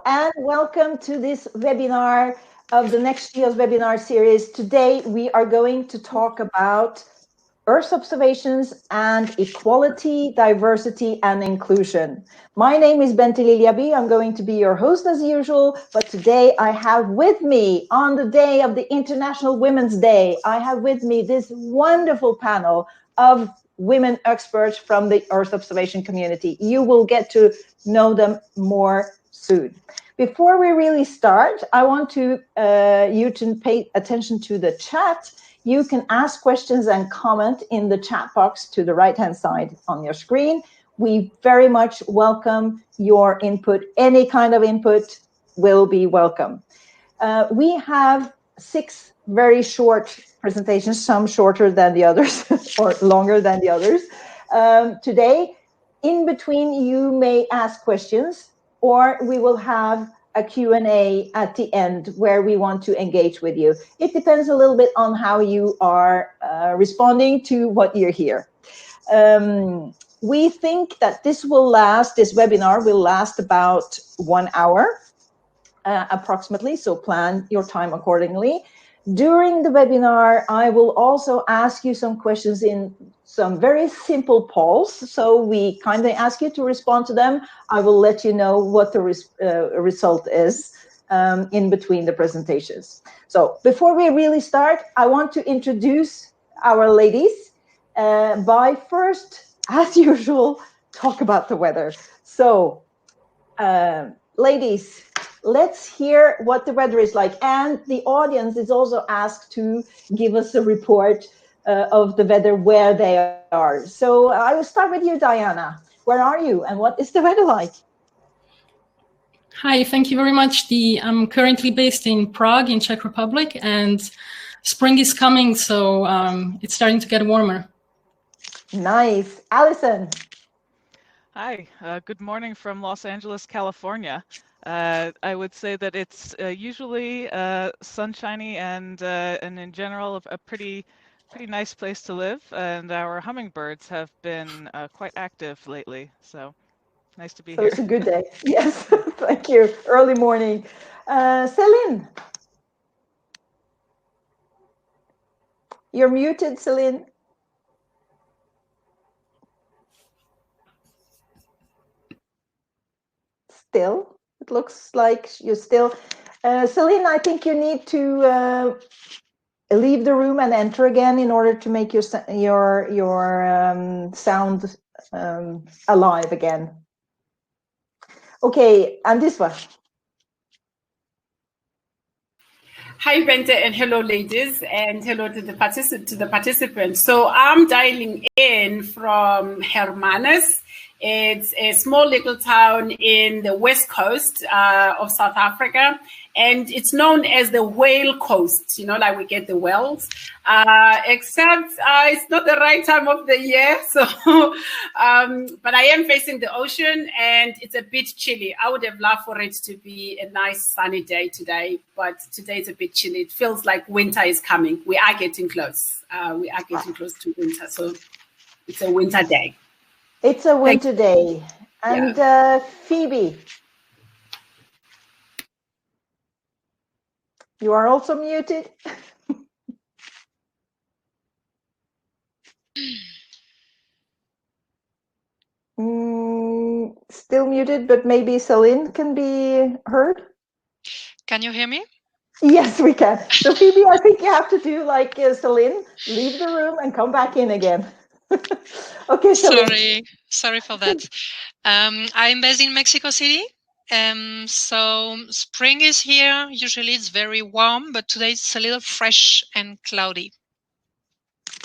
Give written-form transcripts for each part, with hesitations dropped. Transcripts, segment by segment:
and welcome to this webinar of the NextGEOSS webinar series. Today, we are going to talk about Earth observations and equality, diversity, and inclusion. My name is Bente Lilja Bye. I'm going to be your host as usual, but today I have with me, on the day of the International Women's Day, I have with me this wonderful panel of women experts from the Earth observation community. You will get to know them more soon. Before we really start, I want you to pay attention to the chat. You can ask questions and comment in the chat box to the right-hand side on your screen. We very much welcome your input. Any kind of input will be welcome. We have 6 very short presentations, some shorter than the others or longer than the others. Today, in between, you may ask questions, or we will have a Q&A at the end where we want to engage with you. It depends a little bit on how you are responding to what you hear. We think that this webinar will last about 1 hour approximately, so plan your time accordingly. During the webinar, I will also ask you some questions in some very simple polls. So we kindly ask you to respond to them. I will let you know what the result is in between the presentations. So before we really start, I want to introduce our ladies by first, as usual, talk about the weather. So ladies, let's hear what the weather is like. And the audience is also asked to give us a report of the weather where they are. So I will start with you, Diana. Where are you and what is the weather like? Hi, thank you very much. I'm currently based in Prague in Czech Republic, and spring is coming, so it's starting to get warmer. Nice. Allison. Hi, good morning from Los Angeles, California. I would say that it's usually sunshiny and in general a pretty nice place to live, and our hummingbirds have been quite active lately, so nice to be here. It's a good day. Yes, thank you. Early morning. Celine. You're muted, Celine. Still, it looks like you're still. Celine, I think you need to leave the room and enter again in order to make your sound alive again. Okay, Andiswa. Hi, Bente, and hello, ladies, and hello to the participants. So I'm dialing in from Hermanus. It's a small little town in the west coast of South Africa, and it's known as the whale coast, you know, like we get the whales, except it's not the right time of the year. So, but I am facing the ocean and it's a bit chilly. I would have loved for it to be a nice sunny day today, but today it's a bit chilly. It feels like winter is coming. We are getting close. We are getting close to winter. So it's a winter day. It's a winter day. And yeah. Phoebe, you are also muted. Still muted, but maybe Celine can be heard. Can you hear me? Yes, we can. So Phoebe, I think you have to do like Celine, leave the room and come back in again. Okay, Celine. Sorry for that. I'm based in Mexico City. So spring is here. Usually it's very warm, but today it's a little fresh and cloudy.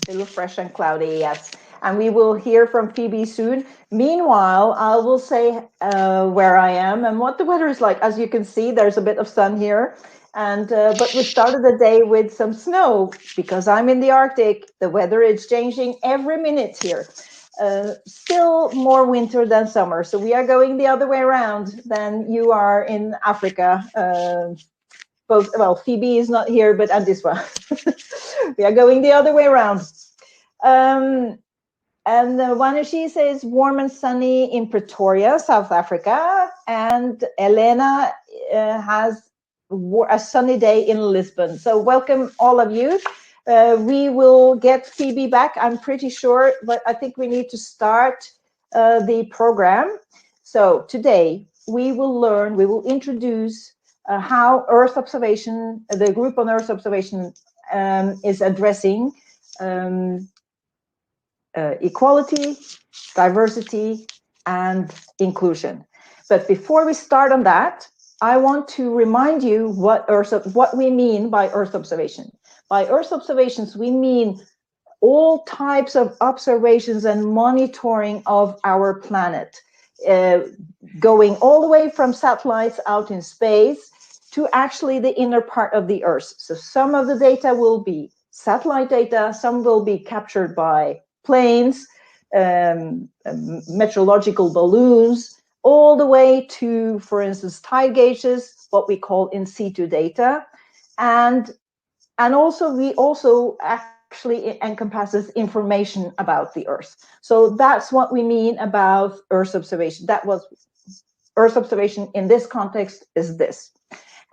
A little fresh and cloudy, yes. And we will hear from Phoebe soon. Meanwhile, I will say where I am and what the weather is like. As you can see, there's a bit of sun here. And but we started the day with some snow because I'm in the Arctic. The weather is changing every minute here. Still more winter than summer. So we are going the other way around than you are in Africa. Well, Phoebe is not here, but Andiswa. We are going the other way around. And Wanushi says warm and sunny in Pretoria, South Africa. And Elena has a sunny day in Lisbon. So welcome all of you. We will get Phoebe back, I'm pretty sure, but I think we need to start the program. So today we will introduce how Earth observation, the group on Earth observation is addressing equality, diversity, and inclusion. But before we start on that, I want to remind you what we mean by Earth observation. By Earth observations, we mean all types of observations and monitoring of our planet, going all the way from satellites out in space to actually the inner part of the Earth. So some of the data will be satellite data, some will be captured by planes, meteorological balloons, all the way to, for instance, tide gauges, what we call in situ data, and also we also actually encompasses information about the Earth. So that's what we mean about Earth observation. That was Earth observation in this context is this.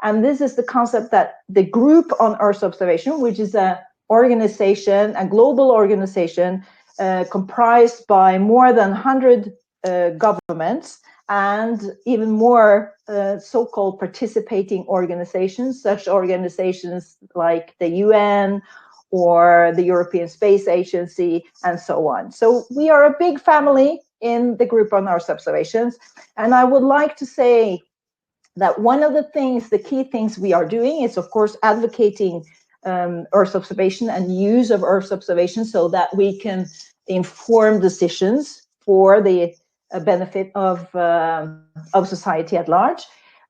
And this is the concept that the group on Earth observation, which is a global organization comprised by more than 100 governments and even more so-called participating organizations, such organizations like the UN or the European Space Agency and so on. So we are a big family in the group on Earth observations. And I would like to say that one of the key things we are doing is, of course, advocating Earth observation and use of Earth observation so that we can inform decisions for the benefit of society at large.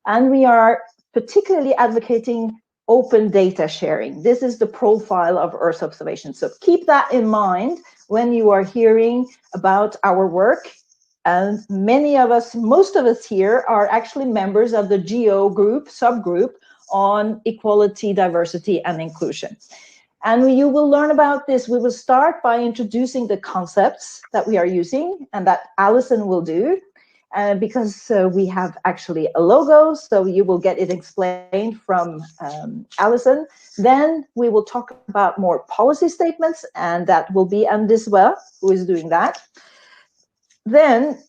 And we are particularly advocating open data sharing. This is the profile of Earth observation. So keep that in mind when you are hearing about our work. And most of us here are actually members of the GEO group, subgroup on equality, diversity, and inclusion. And you will learn about this. We will start by introducing the concepts that we are using and that Allison will do, because we have actually a logo, so you will get it explained from Allison. Then we will talk about more policy statements, and that will be Andiswa who is doing that. Then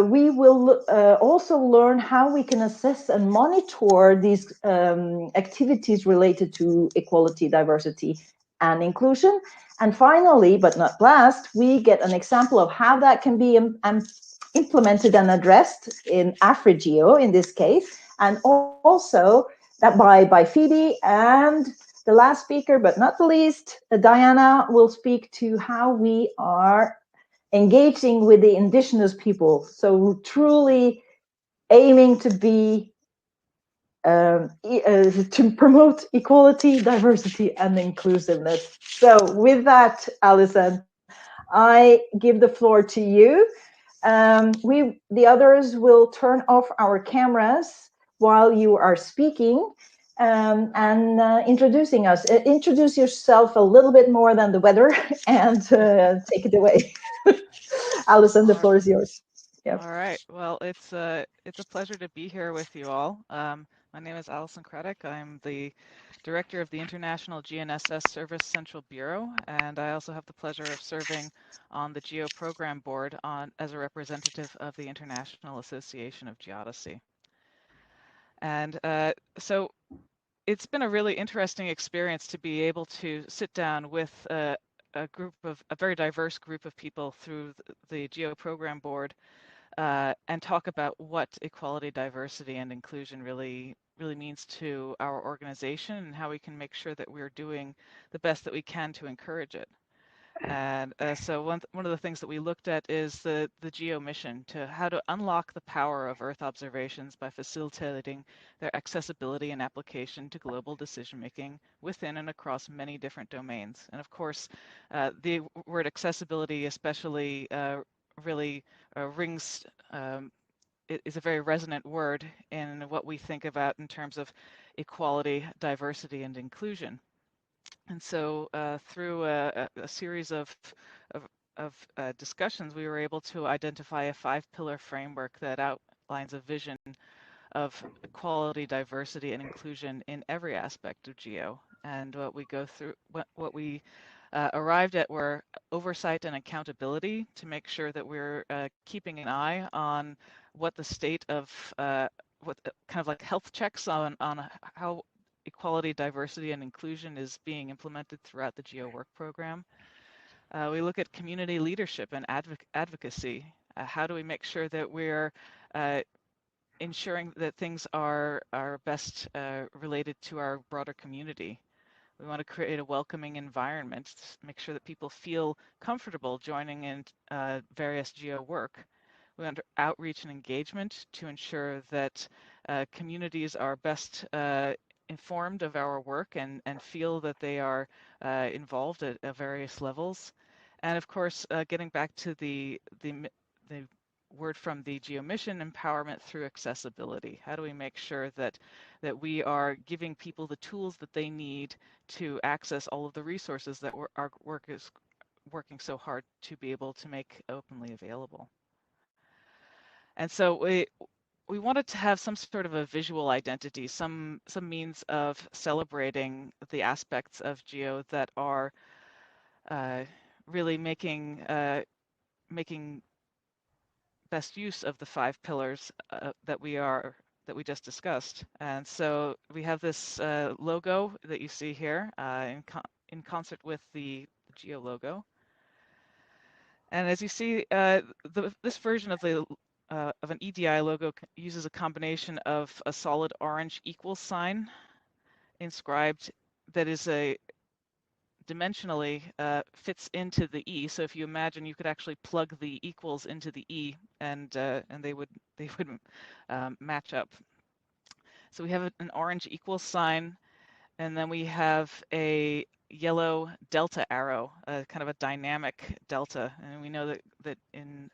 we will also learn how we can assess and monitor these activities related to equality, diversity, and inclusion. And finally, but not last, we get an example of how that can be implemented and addressed in AfriGEO in this case, and also that by Phoebe. And the last speaker, but not the least, Diana, will speak to how we are engaging with the indigenous people. So truly aiming to be to promote equality, diversity, and inclusiveness. So with that, Allison, I give the floor to you. The others will turn off our cameras while you are speaking and introducing us. Introduce yourself a little bit more than the weather and take it away. Allison, the floor is yours. Yep. All right. Well, it's a pleasure to be here with you all. My name is Allison Craddock. I'm the director of the International GNSS Service Central Bureau, and I also have the pleasure of serving on the GEO Program Board as a representative of the International Association of Geodesy. And so it's been a really interesting experience to be able to sit down with a very diverse group of people through the GEO Program Board and talk about what equality, diversity, and inclusion really means to our organization and how we can make sure that we're doing the best that we can to encourage it. And so one of the things that we looked at is the GEO mission, to how to unlock the power of Earth observations by facilitating their accessibility and application to global decision making within and across many different domains. And of course, the word accessibility especially really rings, is a very resonant word in what we think about in terms of equality, diversity, and inclusion. And so through a series of discussions, we were able to identify a 5-pillar framework that outlines a vision of equality, diversity, and inclusion in every aspect of GEO. And what we go through, what we arrived at were oversight and accountability to make sure that we're keeping an eye on what the state of what kind of like health checks on how equality, diversity, and inclusion is being implemented throughout the GEO work program. We look at community leadership and advocacy. How do we make sure that we're ensuring that things are best related to our broader community? We want to create a welcoming environment, make sure that people feel comfortable joining in various GEO work. We want outreach and engagement to ensure that communities are best informed of our work and feel that they are involved at various levels. And of course, getting back to the word from the GEO mission, empowerment through accessibility. How do we make sure that we are giving people the tools that they need to access all of the resources that our work is working so hard to be able to make openly available? And so we wanted to have some sort of a visual identity, some means of celebrating the aspects of GEO that are really making best use of the 5 pillars that we just discussed. And so we have this logo that you see here in concert with the GEO logo. And as you see, this version of an EDI logo uses a combination of a solid orange equal sign inscribed that is dimensionally fits into the E. So if you imagine, you could actually plug the equals into the E, and they would match up. So we have an orange equal sign, and then we have a yellow delta arrow, kind of a dynamic delta. And we know that in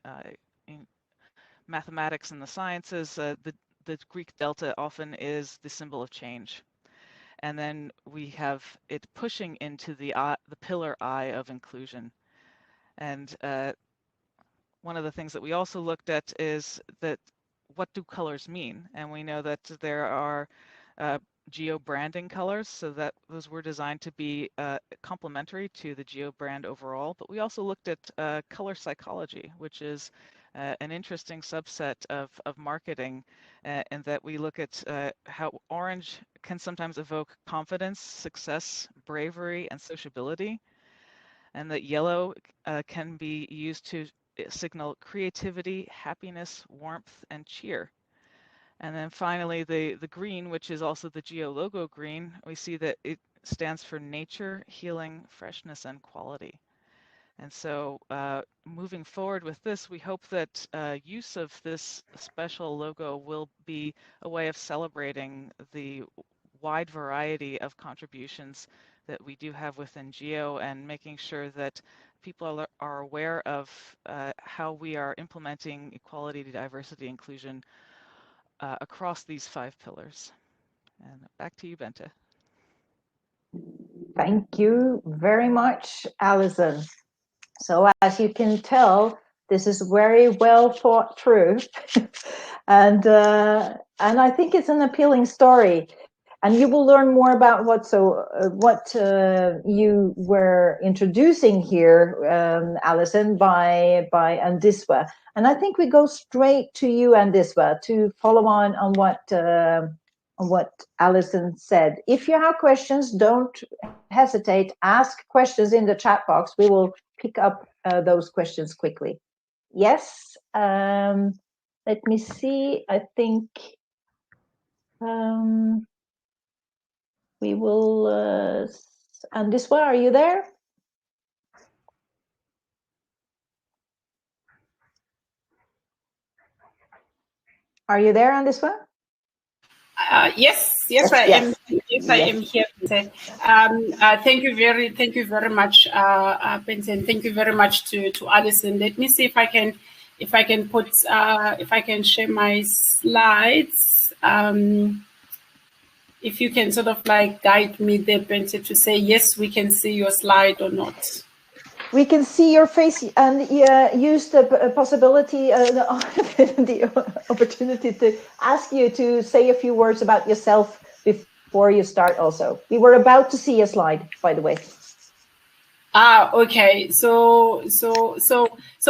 mathematics and the sciences, the Greek delta often is the symbol of change. And then we have it pushing into the pillar I of inclusion. And one of the things that we also looked at is that what do colors mean? And we know that there are GEO branding colors, so that those were designed to be complementary to the GEO brand overall. But we also looked at color psychology, which is an interesting subset of marketing, and that we look at how orange can sometimes evoke confidence, success, bravery, and sociability, and that yellow can be used to signal creativity, happiness, warmth, and cheer. And then finally, the green, which is also the GEO logo green, we see that it stands for nature, healing, freshness, and quality. And so moving forward with this, we hope that use of this special logo will be a way of celebrating the wide variety of contributions that we do have within GEO, and making sure that people are aware of how we are implementing equality, diversity, inclusion across these 5 pillars. And back to you, Bente. Thank you very much, Allison. So as you can tell, this is very well thought through, and I think it's an appealing story. And you will learn more about what you were introducing here, Allison, by Andiswa. And I think we go straight to you, Andiswa, to follow on what Allison said. If you have questions, don't hesitate. Ask questions in the chat box. We will pick up those questions quickly. Yes. Let me see. I think we will. Andiswa, are you there? Are you there, Andiswa? Yes, I am. Yes, I am here. Thank you very much, Bente, and thank you very much to Allison. Let me see if I can share my slides. If you can sort of like guide me there, Bente, to say yes, we can see your slide or not. we can see your face and use the possibility, the opportunity to ask you to say a few words about yourself before you start also. We were about to see a slide, by the way. Okay. So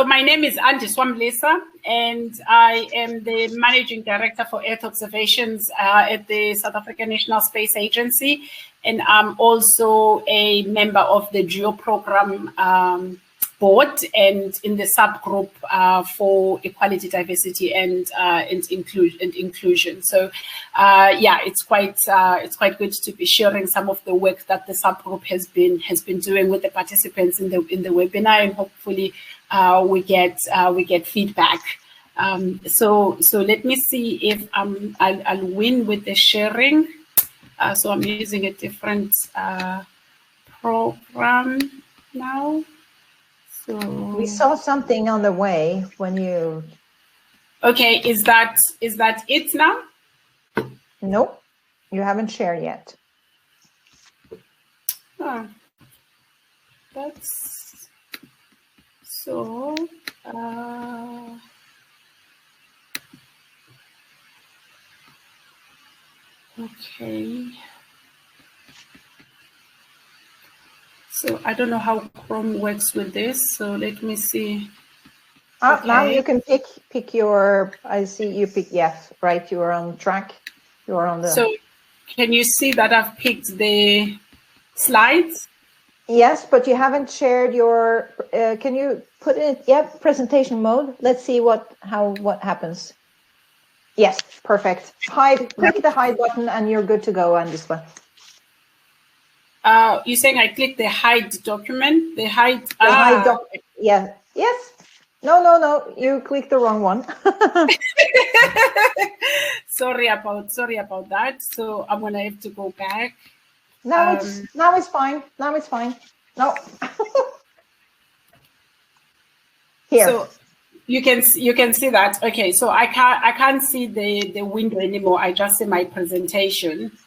my name is Andiswa Mlisa, and I am the Managing Director for Earth Observations at the South African National Space Agency, and I'm also a member of the GEO program board and in the subgroup for equality, diversity, and inclusion. So, yeah, it's quite good to be sharing some of the work that the subgroup has been doing with the participants in the webinar, and hopefully we get feedback. So let me see if I'll win with the sharing. So I'm using a different program now. So we saw something on the way when you. Okay, is that it now? Nope, you haven't shared yet. Oh, that's so. Okay. So I don't know how Chrome works with this. So let me see. Okay. Now you can pick your. I see you pick yes, right? You are on track. You are on the. So can you see that I've picked the slides? Yes, but you haven't shared your. Can you put it? Yeah, presentation mode. Let's see what happens. Yes, perfect. Hide. Click the hide button, and you're good to go on this one. You're saying I click the hide document? The hide. Hide document. Yeah. Yes. No. You clicked the wrong one. Sorry about that. So I'm gonna have to go back. Now it's fine. Now it's fine. No. Here. So you can see that. Okay. So I can't see the window anymore. I just see my presentation.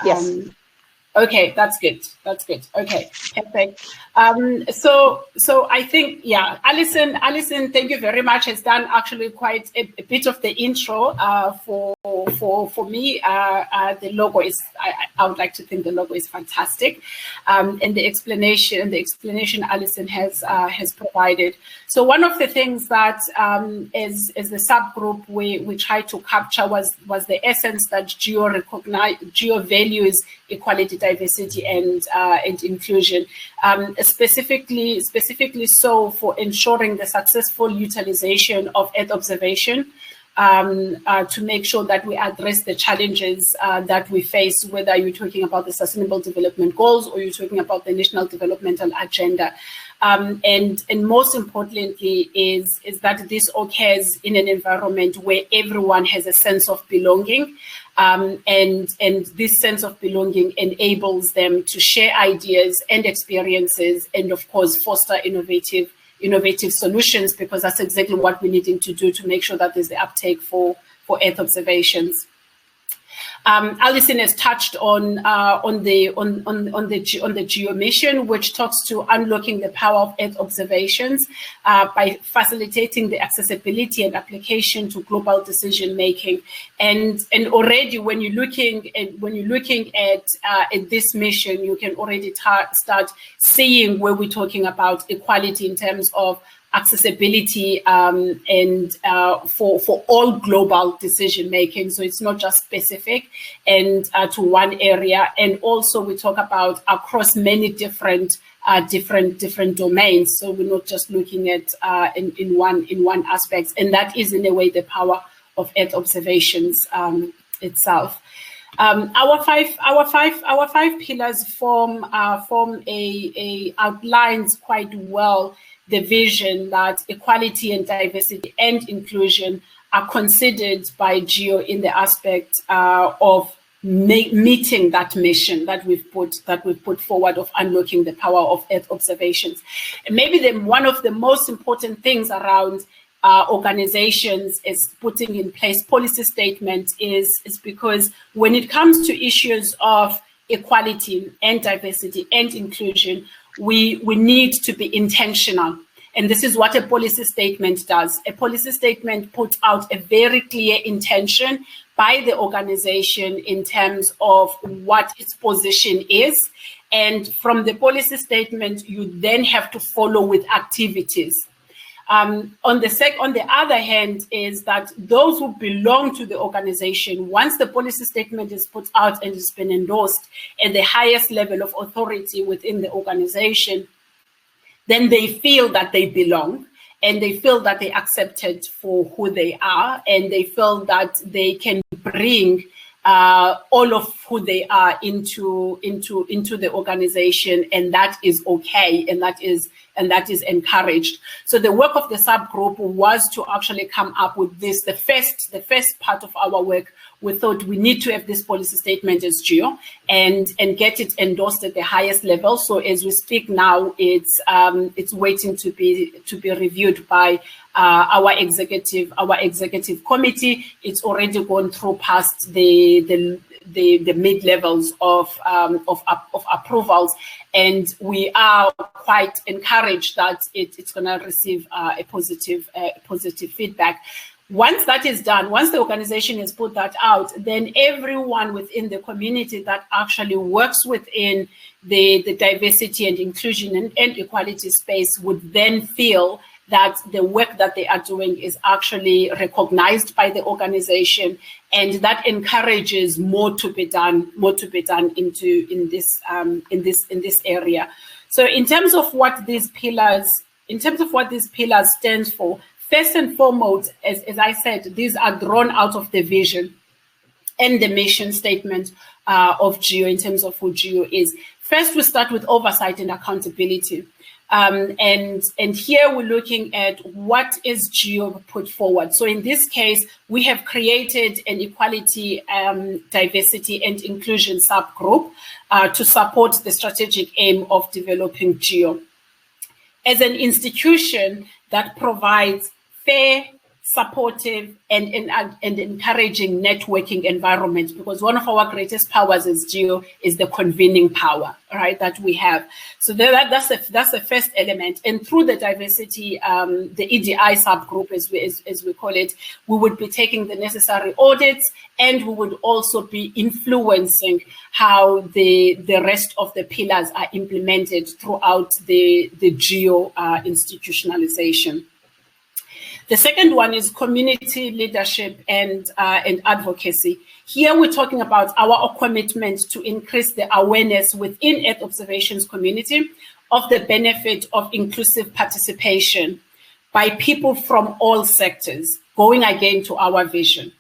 Yes. Okay, that's good. Okay, perfect. So I think, yeah, Allison, thank you very much. Has done actually quite a bit of the intro for me. The logo is, I would like to think the logo is fantastic, and the explanation Allison has provided. So one of the things that as the subgroup we tried to capture was the essence that GEO values equality, diversity, and inclusion, specifically so for ensuring the successful utilization of Earth observation, to make sure that we address the challenges that we face, whether you're talking about the Sustainable Development Goals or you're talking about the National Developmental Agenda. And most importantly is that this occurs in an environment where everyone has a sense of belonging, and this sense of belonging enables them to share ideas and experiences, and of course foster innovative solutions, because that's exactly what we're needing to do to make sure that there's the uptake for Earth observations. Allison has touched on the GEO mission, which talks to unlocking the power of Earth observations by facilitating the accessibility and application to global decision making. And already when you're looking at this mission, you can already start seeing where we're talking about equality in terms of accessibility and for all global decision making. So it's not just specific and to one area. And also we talk about across many different domains. So we're not just looking at in one aspect. And that is in a way the power of Earth observations itself. Our five pillars form a outlines quite well the vision that equality and diversity and inclusion are considered by GEO in the aspect of meeting that mission that we've put forward of unlocking the power of Earth observations. And maybe one of the most important things around organizations is putting in place policy statements is because when it comes to issues of equality and diversity and inclusion, we need to be intentional. And this is what a policy statement does. A policy statement puts out a very clear intention by the organization in terms of what its position is. And from the policy statement, you then have to follow with activities. On the other hand, is that those who belong to the organization, once the policy statement is put out and has been endorsed at the highest level of authority within the organization, then they feel that they belong, and they feel that they're accepted for who they are, and they feel that they can bring all of who they are into the organization, and that is okay, and that is encouraged. So the work of the subgroup was to actually come up with this. The first part of our work, we thought we need to have this policy statement as GEO and get it endorsed at the highest level. So as we speak now, it's waiting to be reviewed by our executive committee. It's already gone through past the mid levels of approvals, and we are quite encouraged that it's going to receive a positive feedback. Once that is done, once the organization has put that out, then everyone within the community that actually works within the diversity and inclusion and equality space would then feel that the work that they are doing is actually recognized by the organization, and that encourages more to be done in this area. So in terms of what these pillars stand for, first and foremost, as I said, these are drawn out of the vision and the mission statement of GEO in terms of who GEO is. First, we start with oversight and accountability. And here we're looking at what is GEO put forward. So in this case, we have created an equality, diversity and inclusion subgroup to support the strategic aim of developing GEO. As an institution that provides fair, supportive, and encouraging networking environment, because one of our greatest powers as GEO is the convening power, right, that we have. So that's the first element. And through the diversity, the EDI subgroup, as we call it, we would be taking the necessary audits, and we would also be influencing how the rest of the pillars are implemented throughout the GEO institutionalization. The second one is community leadership and advocacy. Here we're talking about our commitment to increase the awareness within Earth observations community of the benefit of inclusive participation by people from all sectors, going again to our vision,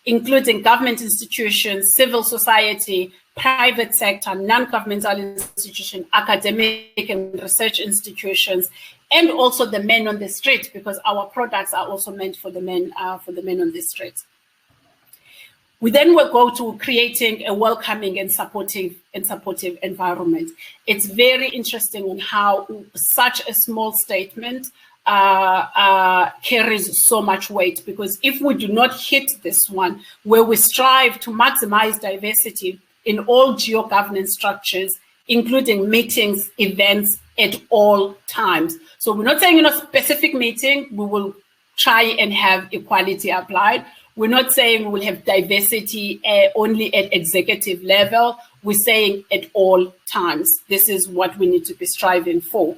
including government institutions, civil society, private sector, non-governmental institutions, academic and research institutions, and also the men on the street, because our products are also meant for the men on the street. We then will go to creating a welcoming and supportive environment. It's very interesting on how such a small statement carries so much weight, because if we do not hit this one, where we strive to maximize diversity in all GEO governance structures, including meetings, events at all times. So we're not saying in a specific meeting, we will try and have equality applied. We're not saying we'll have diversity only at executive level. We're saying at all times. This is what we need to be striving for.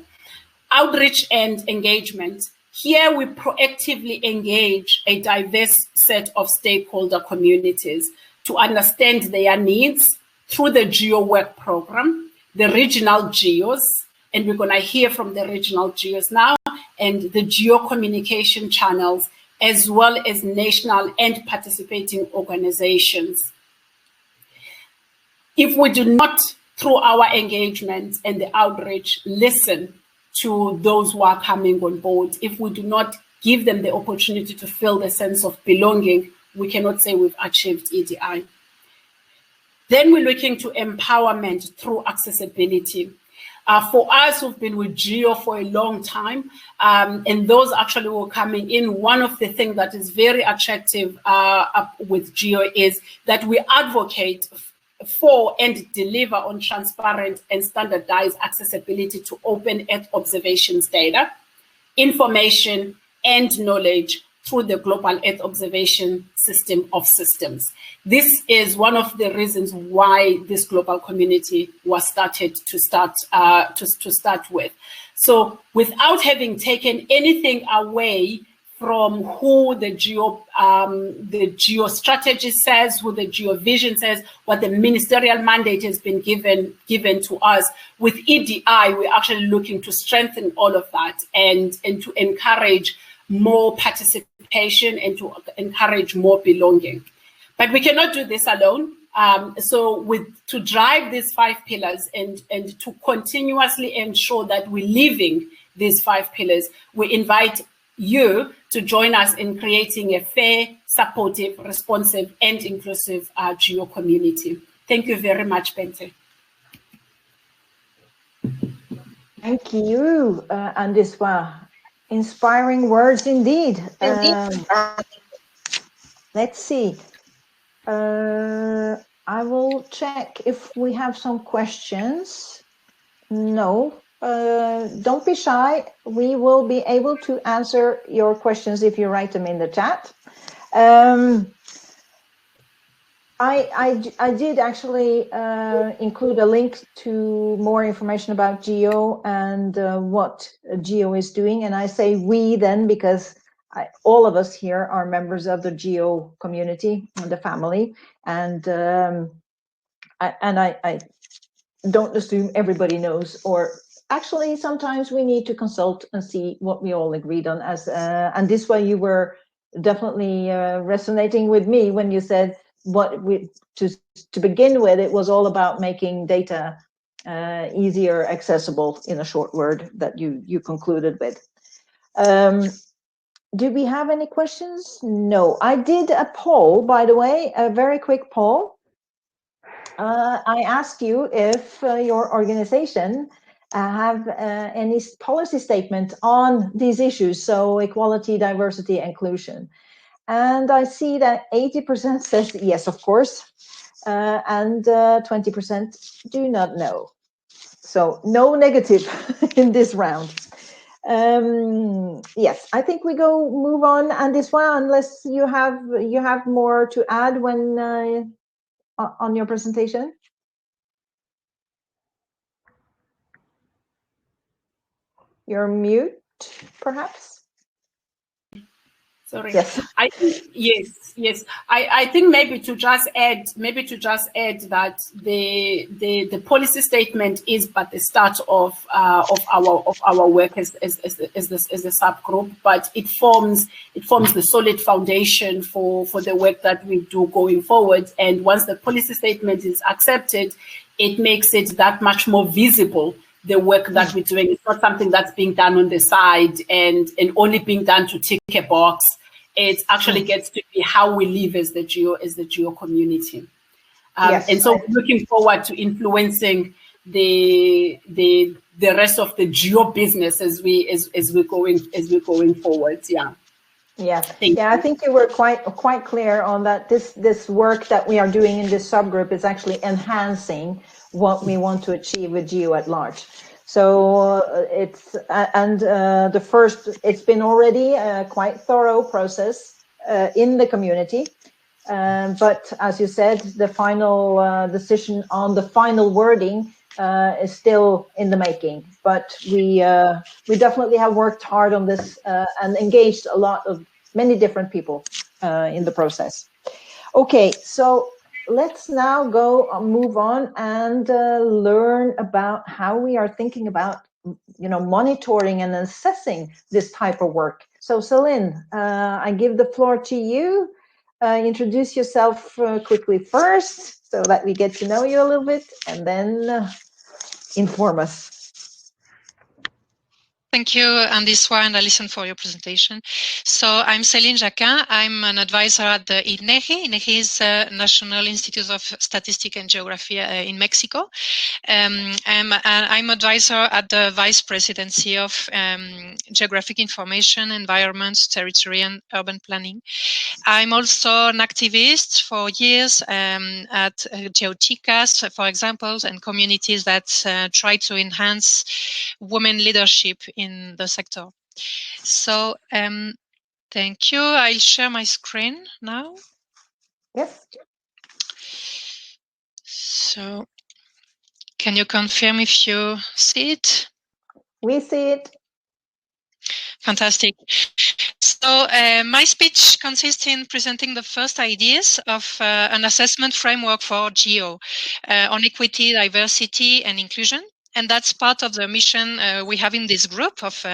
Outreach and engagement. Here we proactively engage a diverse set of stakeholder communities to understand their needs through the GEO work program, the regional GEOs, and we're going to hear from the regional GEOs now, and the GEO communication channels, as well as national and participating organizations. If we do not, through our engagement and the outreach, listen to those who are coming on board, if we do not give them the opportunity to feel the sense of belonging, we cannot say we've achieved EDI. Then we're looking to empowerment through accessibility. For us who've been with GEO for a long time, and those actually were coming in, one of the things that is very attractive with GEO is that we advocate for and deliver on transparent and standardized accessibility to open Earth observations data, information, and knowledge through the Global Earth Observation System of Systems. This is one of the reasons why this global community was started to start with. So without having taken anything away from who the geostrategy says, who the geovision says, what the ministerial mandate has been given to us. With EDI, we're actually looking to strengthen all of that and to encourage more participation and to encourage more belonging. But we cannot do this alone. So to drive these 5 pillars and to continuously ensure that we're living these 5 pillars, we invite you to join us in creating a fair, supportive, responsive, and inclusive GEO community. Thank you very much, Bente. Thank you, Andiswa. Inspiring words indeed. Let's see. I will check if we have some questions. No. Don't be shy. We will be able to answer your questions if you write them in the chat. I did actually include a link to more information about GEO and what GEO is doing. And I say we then because all of us here are members of the GEO community, the family, and I don't assume everybody knows, or actually sometimes we need to consult and see what we all agreed on. And this way you were definitely resonating with me when you said to begin with, it was all about making data easier accessible, in a short word that you concluded with. Do we have any questions? No. I did a poll, by the way, a very quick poll. I asked you if your organization have any policy statement on these issues, so equality, diversity, inclusion. And I see that 80% says yes, of course, and 20% do not know. So no negative in this round. Yes, I think we move on, Andiswa, unless you have more to add when on your presentation. You're mute, perhaps. Sorry. Yes. Yes. I think maybe to just add that the policy statement is but the start of our work as a subgroup, but it forms the solid foundation for the work that we do going forward. And once the policy statement is accepted, it makes it that much more visible. The work that we're doing, it's not something that's being done on the side and only being done to tick a box. It actually gets to be how we live as the GEO community. Yes, and so we're looking forward to influencing the rest of the GEO business as we're going forward. Yeah. Yeah. I think you were quite clear on that. This work that we are doing in this subgroup is actually enhancing what we want to achieve with GEO at large. So it's been already a quite thorough process in the community. But as you said, the final decision on the final wording is still in the making. But we definitely have worked hard on this and engaged many different people in the process. Okay, so let's now move on and learn about how we are thinking about, monitoring and assessing this type of work. So Celine, I give the floor to you. Introduce yourself quickly first so that we get to know you a little bit, and then inform us. Thank you, Andiswa and Allison, for your presentation. So I'm Celine Jacquin. I'm an advisor at the INEGI. INEGI is National Institute of Statistics and Geography in Mexico. I'm advisor at the Vice Presidency of Geographic Information, Environment, Territory and Urban Planning. I'm also an activist for years at GEOTICAS, for example, and communities that try to enhance women leadership in the sector. So thank you. I'll share my screen now. Yes. So can you confirm if you see it? We see it. Fantastic. So my speech consists in presenting the first ideas of an assessment framework for GEO on equity, diversity, and inclusion. And that's part of the mission we have in this group of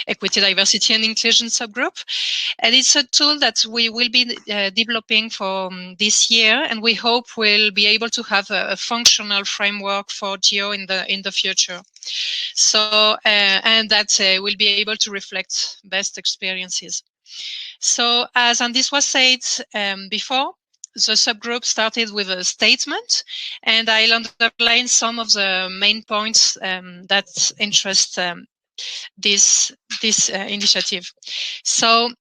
equity, diversity, and inclusion subgroup. And it's a tool that we will be developing for this year, and we hope we'll be able to have a functional framework for GEO in the future. So and that will be able to reflect best experiences. So as Andiswa said before, the subgroup started with a statement, and I'll underline some of the main points that interest this initiative. So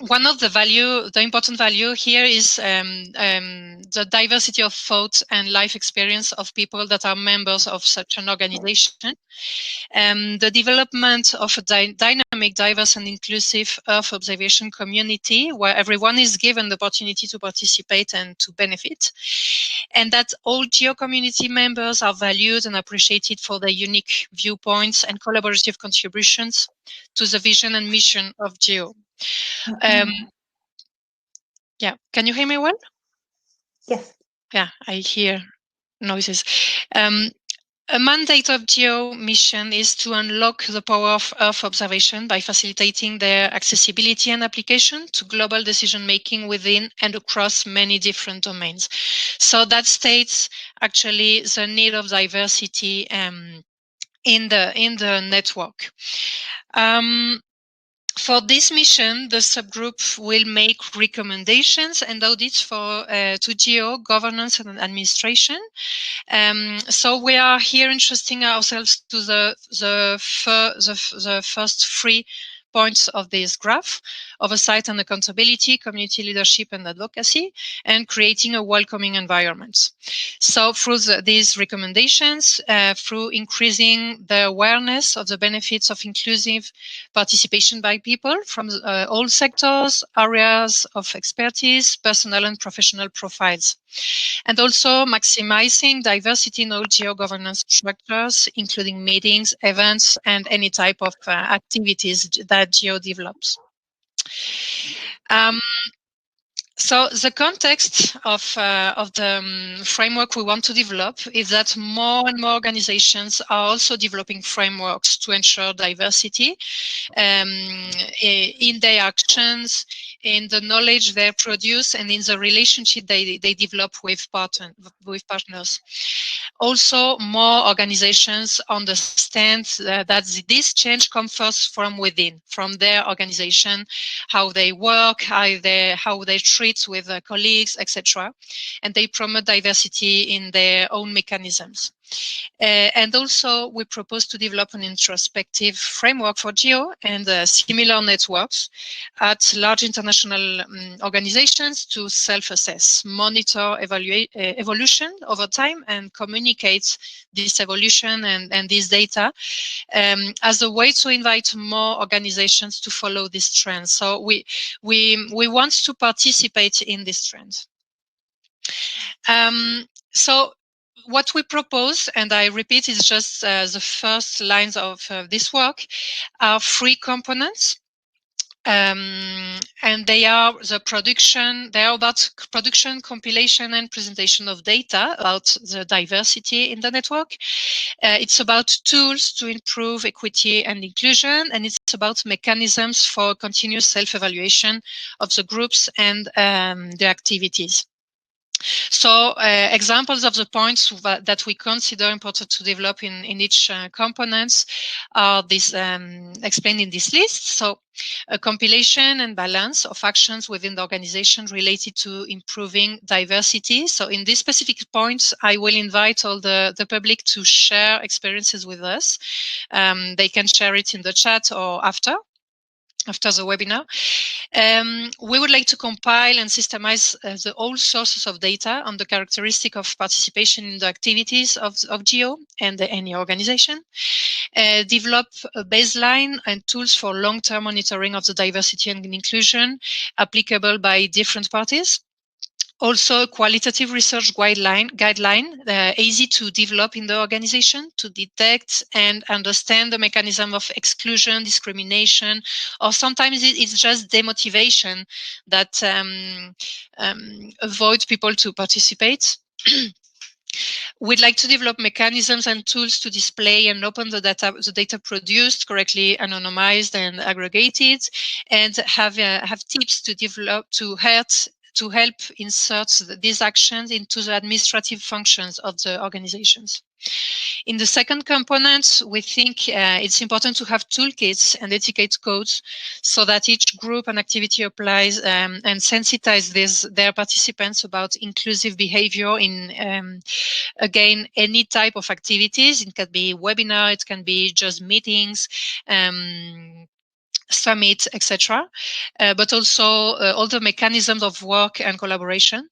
one of the important value here is the diversity of thought and life experience of people that are members of such an organization. The development of a dynamic, diverse and inclusive Earth observation community where everyone is given the opportunity to participate and to benefit. And that all GEO community members are valued and appreciated for their unique viewpoints and collaborative contributions to the vision and mission of GEO. Yeah, can you hear me well? Yes. Yeah, I hear noises. A mandate of GEO mission is to unlock the power of Earth observation by facilitating their accessibility and application to global decision-making within and across many different domains. So that states actually the need of diversity in the network. For this mission, the subgroup will make recommendations and audits to GEO governance and administration. So we are here interesting ourselves to the first 3 points of this graph: oversight and accountability, community leadership and advocacy, and creating a welcoming environment. So through these recommendations, through increasing the awareness of the benefits of inclusive participation by people from all sectors, areas of expertise, personal and professional profiles, and also maximizing diversity in all GEO governance structures, including meetings, events, and any type of activities that GEO develops. So the context of the framework we want to develop is that more and more organizations are also developing frameworks to ensure diversity in their actions, in the knowledge they produce, and in the relationship they develop with partners. Also, more organizations understand that this change comes first from within, from their organization, how they work, how they treat with colleagues, etc. And they promote diversity in their own mechanisms. And also, we propose to develop an introspective framework for GEO and similar networks at large international organizations to self-assess, monitor evolution over time, and communicate this evolution and this data as a way to invite more organizations to follow this trend. So we want to participate in this trend. So what we propose, and I repeat, is just the first lines of this work, are 3 components. And they are about production, compilation, and presentation of data about the diversity in the network. It's about tools to improve equity and inclusion, and it's about mechanisms for continuous self-evaluation of the groups and the activities. So examples of the points that we consider important to develop in each components are this explained in this list. So a compilation and balance of actions within the organization related to improving diversity. So in these specific points, I will invite all the public to share experiences with us. They can share it in the chat or after. after the webinar. We would like to compile and systemize the all sources of data on the characteristic of participation in the activities of GEO and any organization, develop a baseline and tools for long-term monitoring of the diversity and inclusion applicable by different parties. Also, a qualitative research guideline, easy to develop in the organization to detect and understand the mechanism of exclusion, discrimination, or sometimes it's just demotivation that avoid people to participate. We'd like to develop mechanisms and tools to display and open the data produced, correctly anonymized and aggregated, and have tips to develop to help insert these actions into the administrative functions of the organizations. In the second component, we think it's important to have toolkits and etiquette codes so that each group and activity applies and sensitize their participants about inclusive behavior in, again, any type of activities. It can be webinar, it can be just meetings, summit, etc., but also all the mechanisms of work and collaboration,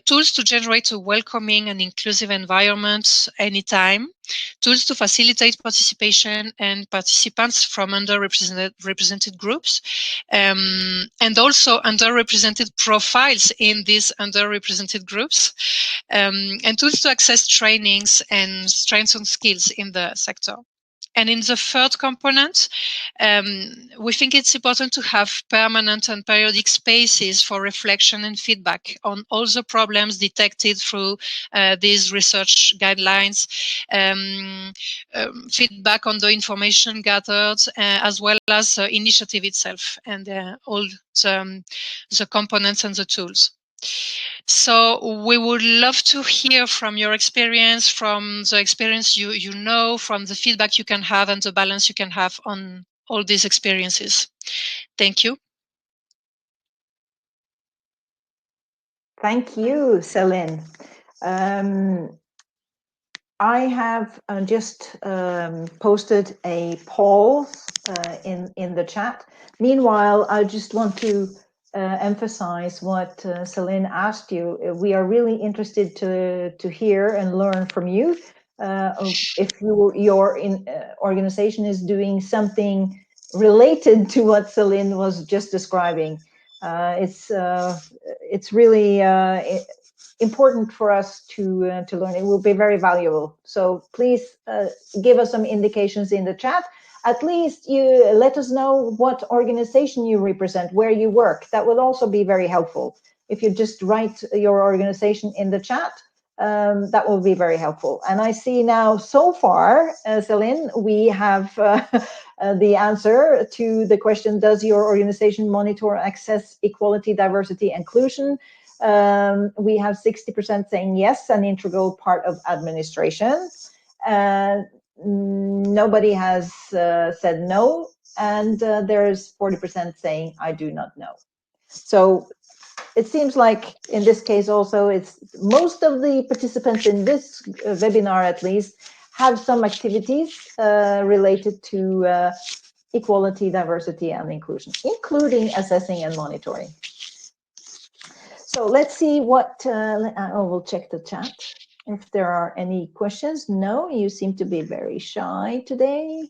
tools to generate a welcoming and inclusive environment anytime, tools to facilitate participation and participants from underrepresented groups, and also underrepresented profiles in these underrepresented groups, and tools to access trainings and strengthen skills in the sector. And in the third component, we think it's important to have permanent and periodic spaces for reflection and feedback on all the problems detected through these research guidelines, feedback on the information gathered, as well as the initiative itself and all the components and the tools. So we would love to hear from your experience, from the experience you know, from the feedback you can have and the balance you can have on all these experiences. Thank you. Thank you, Celine. I have just posted a poll in the chat. Meanwhile, I just want to emphasize what Celine asked you. We are really interested to hear and learn from you. If your organization is doing something related to what Celine was just describing, it's really important for us to learn. It will be very valuable. So please give us some indications in the chat. At least you let us know what organization you represent, where you work. That would also be very helpful. If you just write your organization in the chat, that will be very helpful. And I see now so far, Celine, we have the answer to the question, does your organization monitor access, equality, diversity, inclusion? We have 60% saying yes, an integral part of administration. Nobody has said no, and there's 40% saying I do not know. So it seems like in this case also, it's most of the participants in this webinar at least have some activities related to equality, diversity, and inclusion, including assessing and monitoring. So let's see what, we'll check the chat. If there are any questions. No, you seem to be very shy today.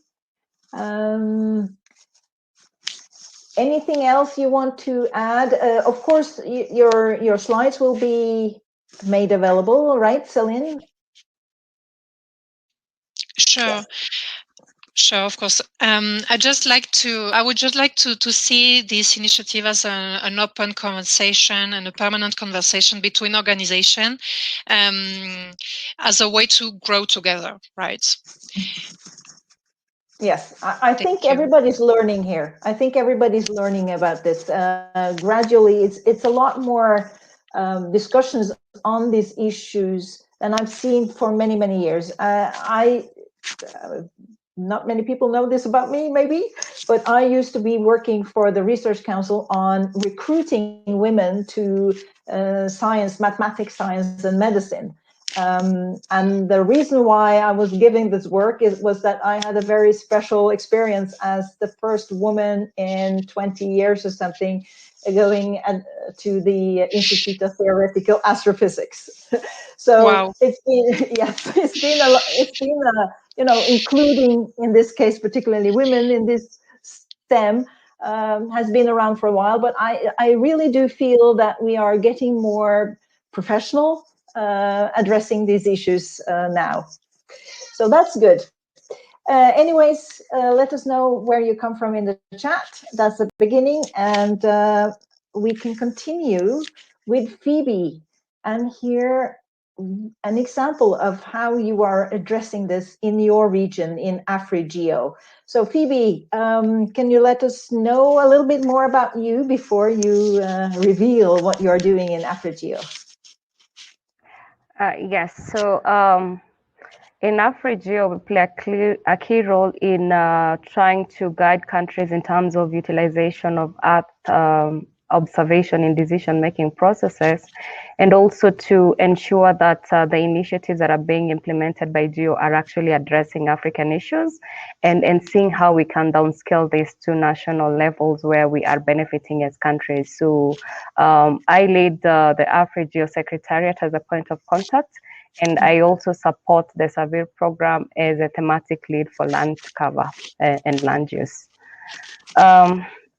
Anything else you want to add? Of course, your slides will be made available, right, Celine? Sure. Yes. Sure, of course. I would just like to see this initiative as an open conversation and a permanent conversation between organizations, as a way to grow together, right? Yes, I think everybody's learning here. I think everybody's learning about this. Gradually, it's a lot more discussions on these issues than I've seen for many, many years. Not many people know this about me, maybe, but I used to be working for the Research Council on recruiting women to science, mathematics, science, and medicine. And the reason why I was giving this work was that I had a very special experience as the first woman in 20 years or something going to the Institute of Theoretical Astrophysics. So Wow. it's been, yes, it's been you know, including in this case particularly women in this STEM has been around for a while, but I really do feel that we are getting more professional addressing these issues now. So that's good. Anyways, let us know where you come from in the chat. That's the beginning, and we can continue with Phoebe and hear an example of how you are addressing this in your region in AfriGEO. So Phoebe, can you let us know a little bit more about you before you reveal what you're doing in AfriGEO? Yes, so in AfriGEO, we play a key role in trying to guide countries in terms of utilization of Earth observation in decision-making processes, and also to ensure that the initiatives that are being implemented by GEO are actually addressing African issues, and seeing how we can downscale this to national levels where we are benefiting as countries. So I lead the AfriGEO Secretariat as a point of contact, and I also support the survey program as a thematic lead for land cover and land use.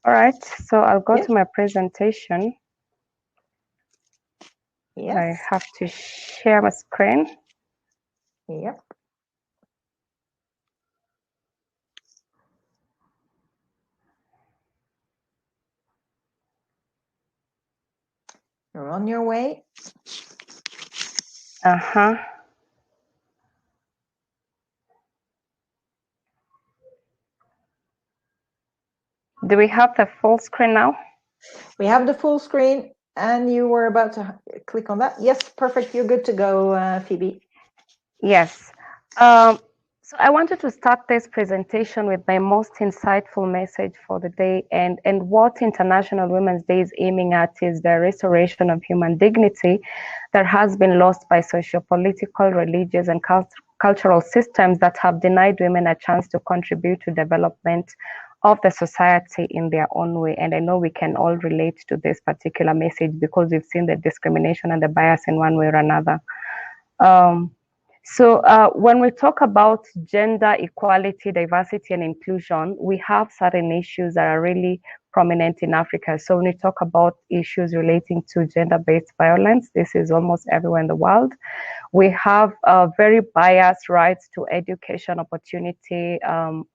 All right, so I'll go to my presentation. Yes. I have to share my screen. Yep. You're on your way. Uh-huh. Do we have the full screen now? We have the full screen, and you were about to click on that. Yes, perfect. You're good to go, Phoebe. Yes. So I wanted to start this presentation with my most insightful message for the day, and what International Women's Day is aiming at is the restoration of human dignity that has been lost by socio-political, religious, and cultural systems that have denied women a chance to contribute to development of the society in their own way. And I know we can all relate to this particular message because we've seen the discrimination and the bias in one way or another. So when we talk about gender equality, diversity, and inclusion, we have certain issues that are really prominent in Africa. So when we talk about issues relating to gender-based violence, this is almost everywhere in the world. We have very biased rights to education opportunity.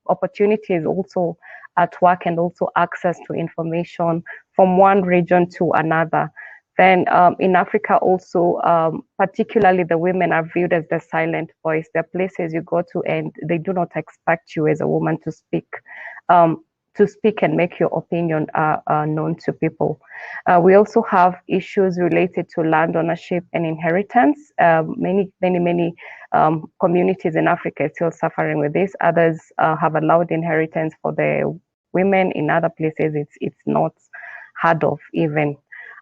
Opportunities also at work, and also access to information from one region to another. Then in Africa also, particularly the women are viewed as the silent voice. There are places you go to and they do not expect you as a woman to speak and make your opinion known to people. We also have issues related to land ownership and inheritance. Many communities in Africa are still suffering with this. Others have allowed inheritance for the women. In other places, it's not heard of even.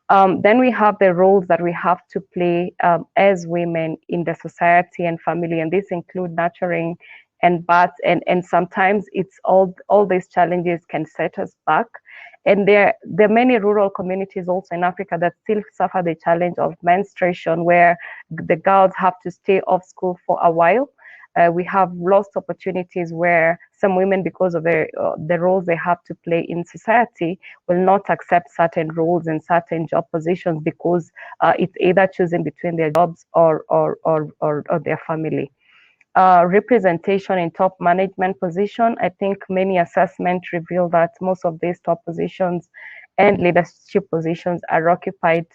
Then we have the roles that we have to play as women in the society and family, and this include nurturing and birth, and sometimes it's all these challenges can set us back. And there are many rural communities also in Africa that still suffer the challenge of menstruation, where the girls have to stay off school for a while. We have lost opportunities where some women, because of the roles they have to play in society, will not accept certain roles in certain job positions because it's either choosing between their jobs or their family. Representation in top management position. I think many assessments reveal that most of these top positions and leadership positions are occupied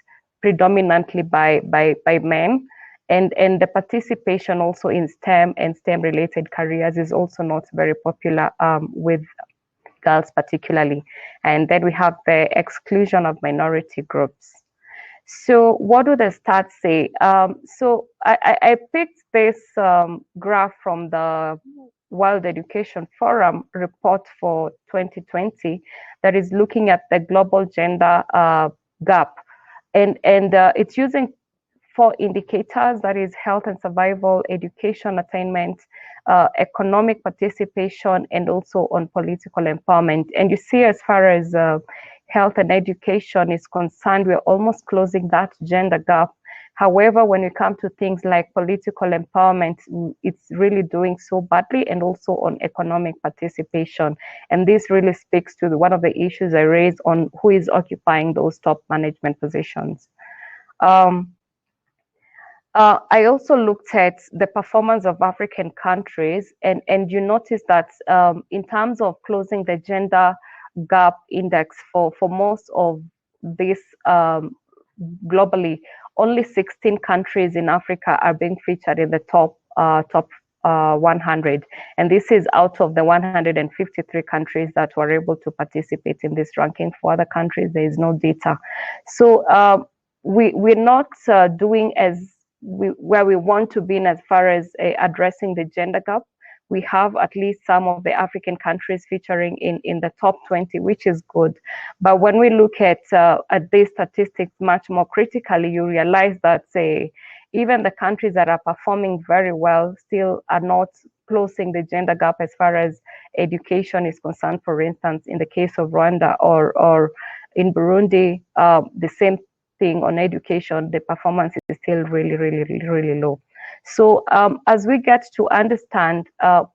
predominantly by men. And the participation also in STEM and STEM related careers is also not very popular with girls particularly. And then we have the exclusion of minority groups. So what do the stats say? So I picked this graph from the World Education Forum report for 2020 that is looking at the global gender gap. And it's using 4 indicators, that is health and survival, education attainment, economic participation, and also on political empowerment. And you see, as far as health and education is concerned, we're almost closing that gender gap. However, when we come to things like political empowerment, it's really doing so badly, and also on economic participation. And this really speaks to one of the issues I raised on who is occupying those top management positions. I also looked at the performance of African countries, and you notice that in terms of closing the gender gap index for most of this globally, only 16 countries in Africa are being featured in the top 100, and this is out of the 153 countries that were able to participate in this ranking. For other countries, there is no data. So we're not doing as where we want to be in as far as addressing the gender gap. We have at least some of the African countries featuring in the top 20, which is good. But when we look at these statistics much more critically, you realize that even the countries that are performing very well still are not closing the gender gap as far as education is concerned. For instance, in the case of Rwanda or in Burundi, the same thing on education, the performance is still really low. So as we get to understand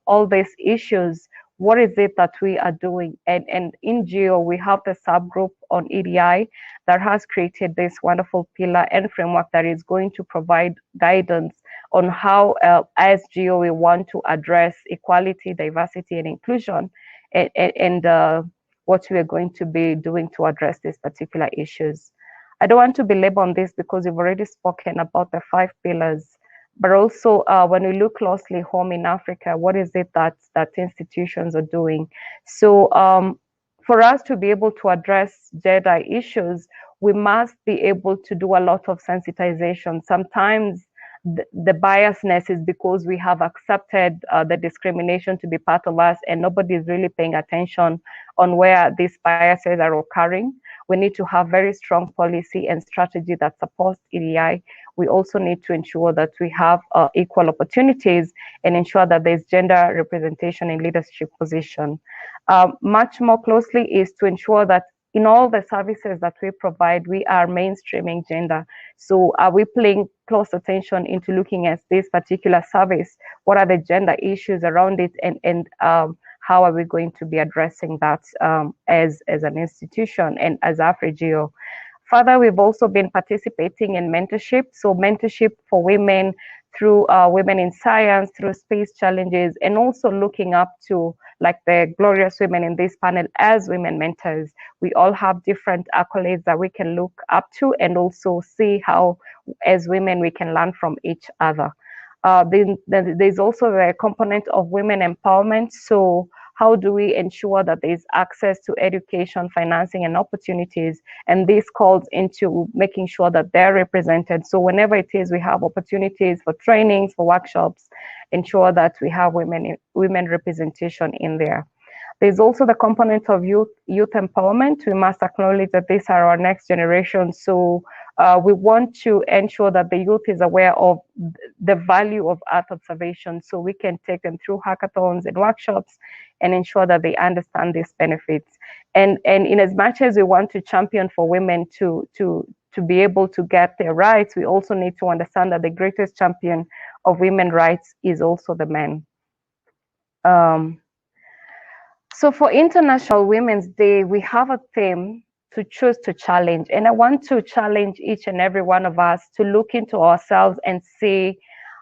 all these issues, what is it that we are doing? And in GEO, we have the subgroup on EDI that has created this wonderful pillar and framework that is going to provide guidance on how, as GEO, we want to address equality, diversity, and inclusion, and what we are going to be doing to address these particular issues. I don't want to belabor on this because we've already spoken about the 5 pillars. But also, when we look closely home in Africa, what is it that institutions are doing? So for us to be able to address gender issues, we must be able to do a lot of sensitization. Sometimes the biasness is because we have accepted the discrimination to be part of us, and nobody is really paying attention on where these biases are occurring. We need to have very strong policy and strategy that supports EDI. We also need to ensure that we have equal opportunities and ensure that there's gender representation in leadership position. Much more closely is to ensure that in all the services that we provide, we are mainstreaming gender. So are we paying close attention into looking at this particular service? What are the gender issues around it, and how are we going to be addressing that as an institution and as AfriGEO? Further, we've also been participating in mentorship. So mentorship for women through Women in Science, through space challenges, and also looking up to like the glorious women in this panel as women mentors. We all have different accolades that we can look up to and also see how, as women, we can learn from each other. There's also the component of women empowerment. So how do we ensure that there's access to education, financing, and opportunities? And this calls into making sure that they're represented. So whenever it is we have opportunities for trainings, for workshops, ensure that we have women representation in there. There's also the component of youth empowerment. We must acknowledge that these are our next generation. So we want to ensure that the youth is aware of the value of Earth observation, so we can take them through hackathons and workshops and ensure that they understand these benefits. And in as much as we want to champion for women to be able to get their rights, we also need to understand that the greatest champion of women's rights is also the men. So for International Women's Day, we have a theme to choose to challenge. And I want to challenge each and every one of us to look into ourselves and see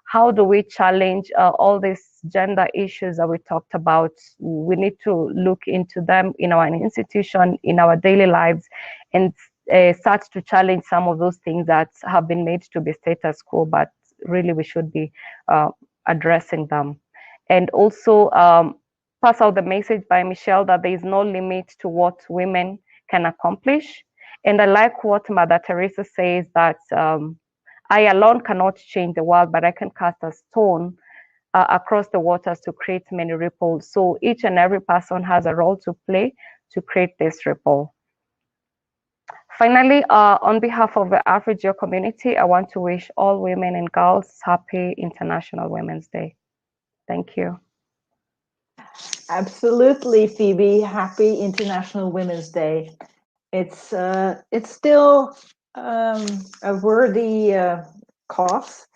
how do we challenge all these gender issues that we talked about. We need to look into them in our institution, in our daily lives, and start to challenge some of those things that have been made to be status quo, but really we should be addressing them. And also pass out the message by Michelle that there is no limit to what women can accomplish. And I like what Mother Teresa says, that I alone cannot change the world, but I can cast a stone across the waters to create many ripples. So each and every person has a role to play to create this ripple. Finally, on behalf of the AfriGEO community, I want to wish all women and girls happy International Women's Day. Thank you. Absolutely, Phoebe. Happy International Women's Day. It's still a worthy cause.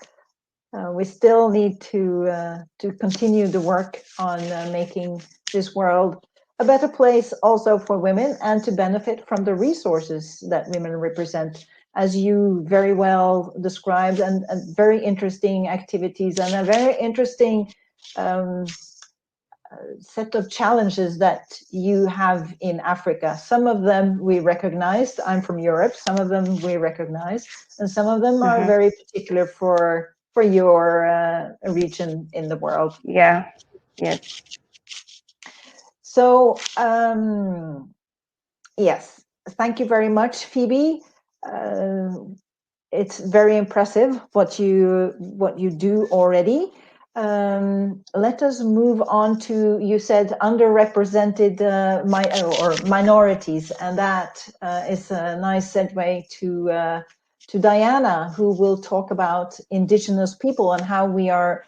We still need to continue the work on making this world a better place also for women, and to benefit from the resources that women represent, as you very well described, and very interesting activities and a very interesting set of challenges that you have in Africa. Some of them we recognized. I'm from Europe. Some of them we recognize, and some of them are very particular for your region in the world. Yeah. Yes. So yes, thank you very much, Phoebe. It's very impressive what you do already. Let us move on to, you said, underrepresented minorities, and that is a nice segue to Diana, who will talk about Indigenous people and how we are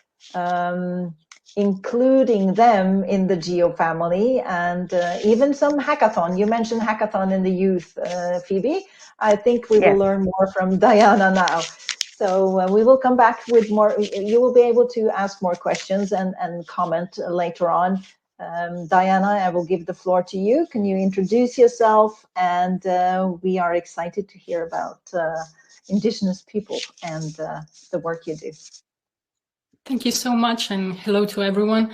including them in the GEO family, and even some hackathon. You mentioned hackathon in the youth, Phoebe. I think we will learn more from Diana now. So we will come back with more. You will be able to ask more questions and comment later on. Diana, I will give the floor to you. Can you introduce yourself? And we are excited to hear about Indigenous people and the work you do. Thank you so much, and hello to everyone.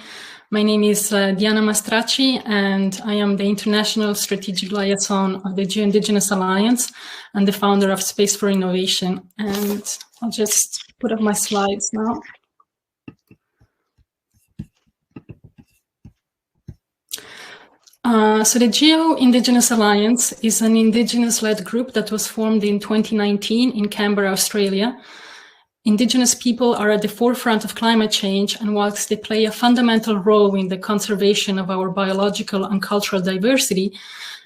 My name is Diana Mastracci, and I am the International Strategic Liaison of the GEO Indigenous Alliance and the founder of Space for Innovation. And I'll just put up my slides now. So the GEO Indigenous Alliance is an Indigenous-led group that was formed in 2019 in Canberra, Australia. Indigenous people are at the forefront of climate change, and whilst they play a fundamental role in the conservation of our biological and cultural diversity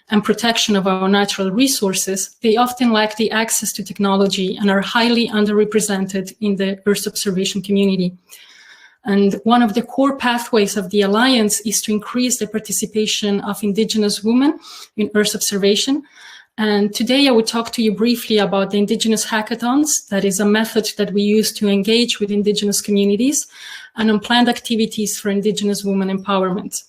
and protection of our natural resources, they often lack the access to technology and are highly underrepresented in the Earth observation community. And one of the core pathways of the Alliance is to increase the participation of Indigenous women in Earth observation. And today I will talk to you briefly about the Indigenous hackathons. That is a method that we use to engage with Indigenous communities and on planned activities for Indigenous women empowerment.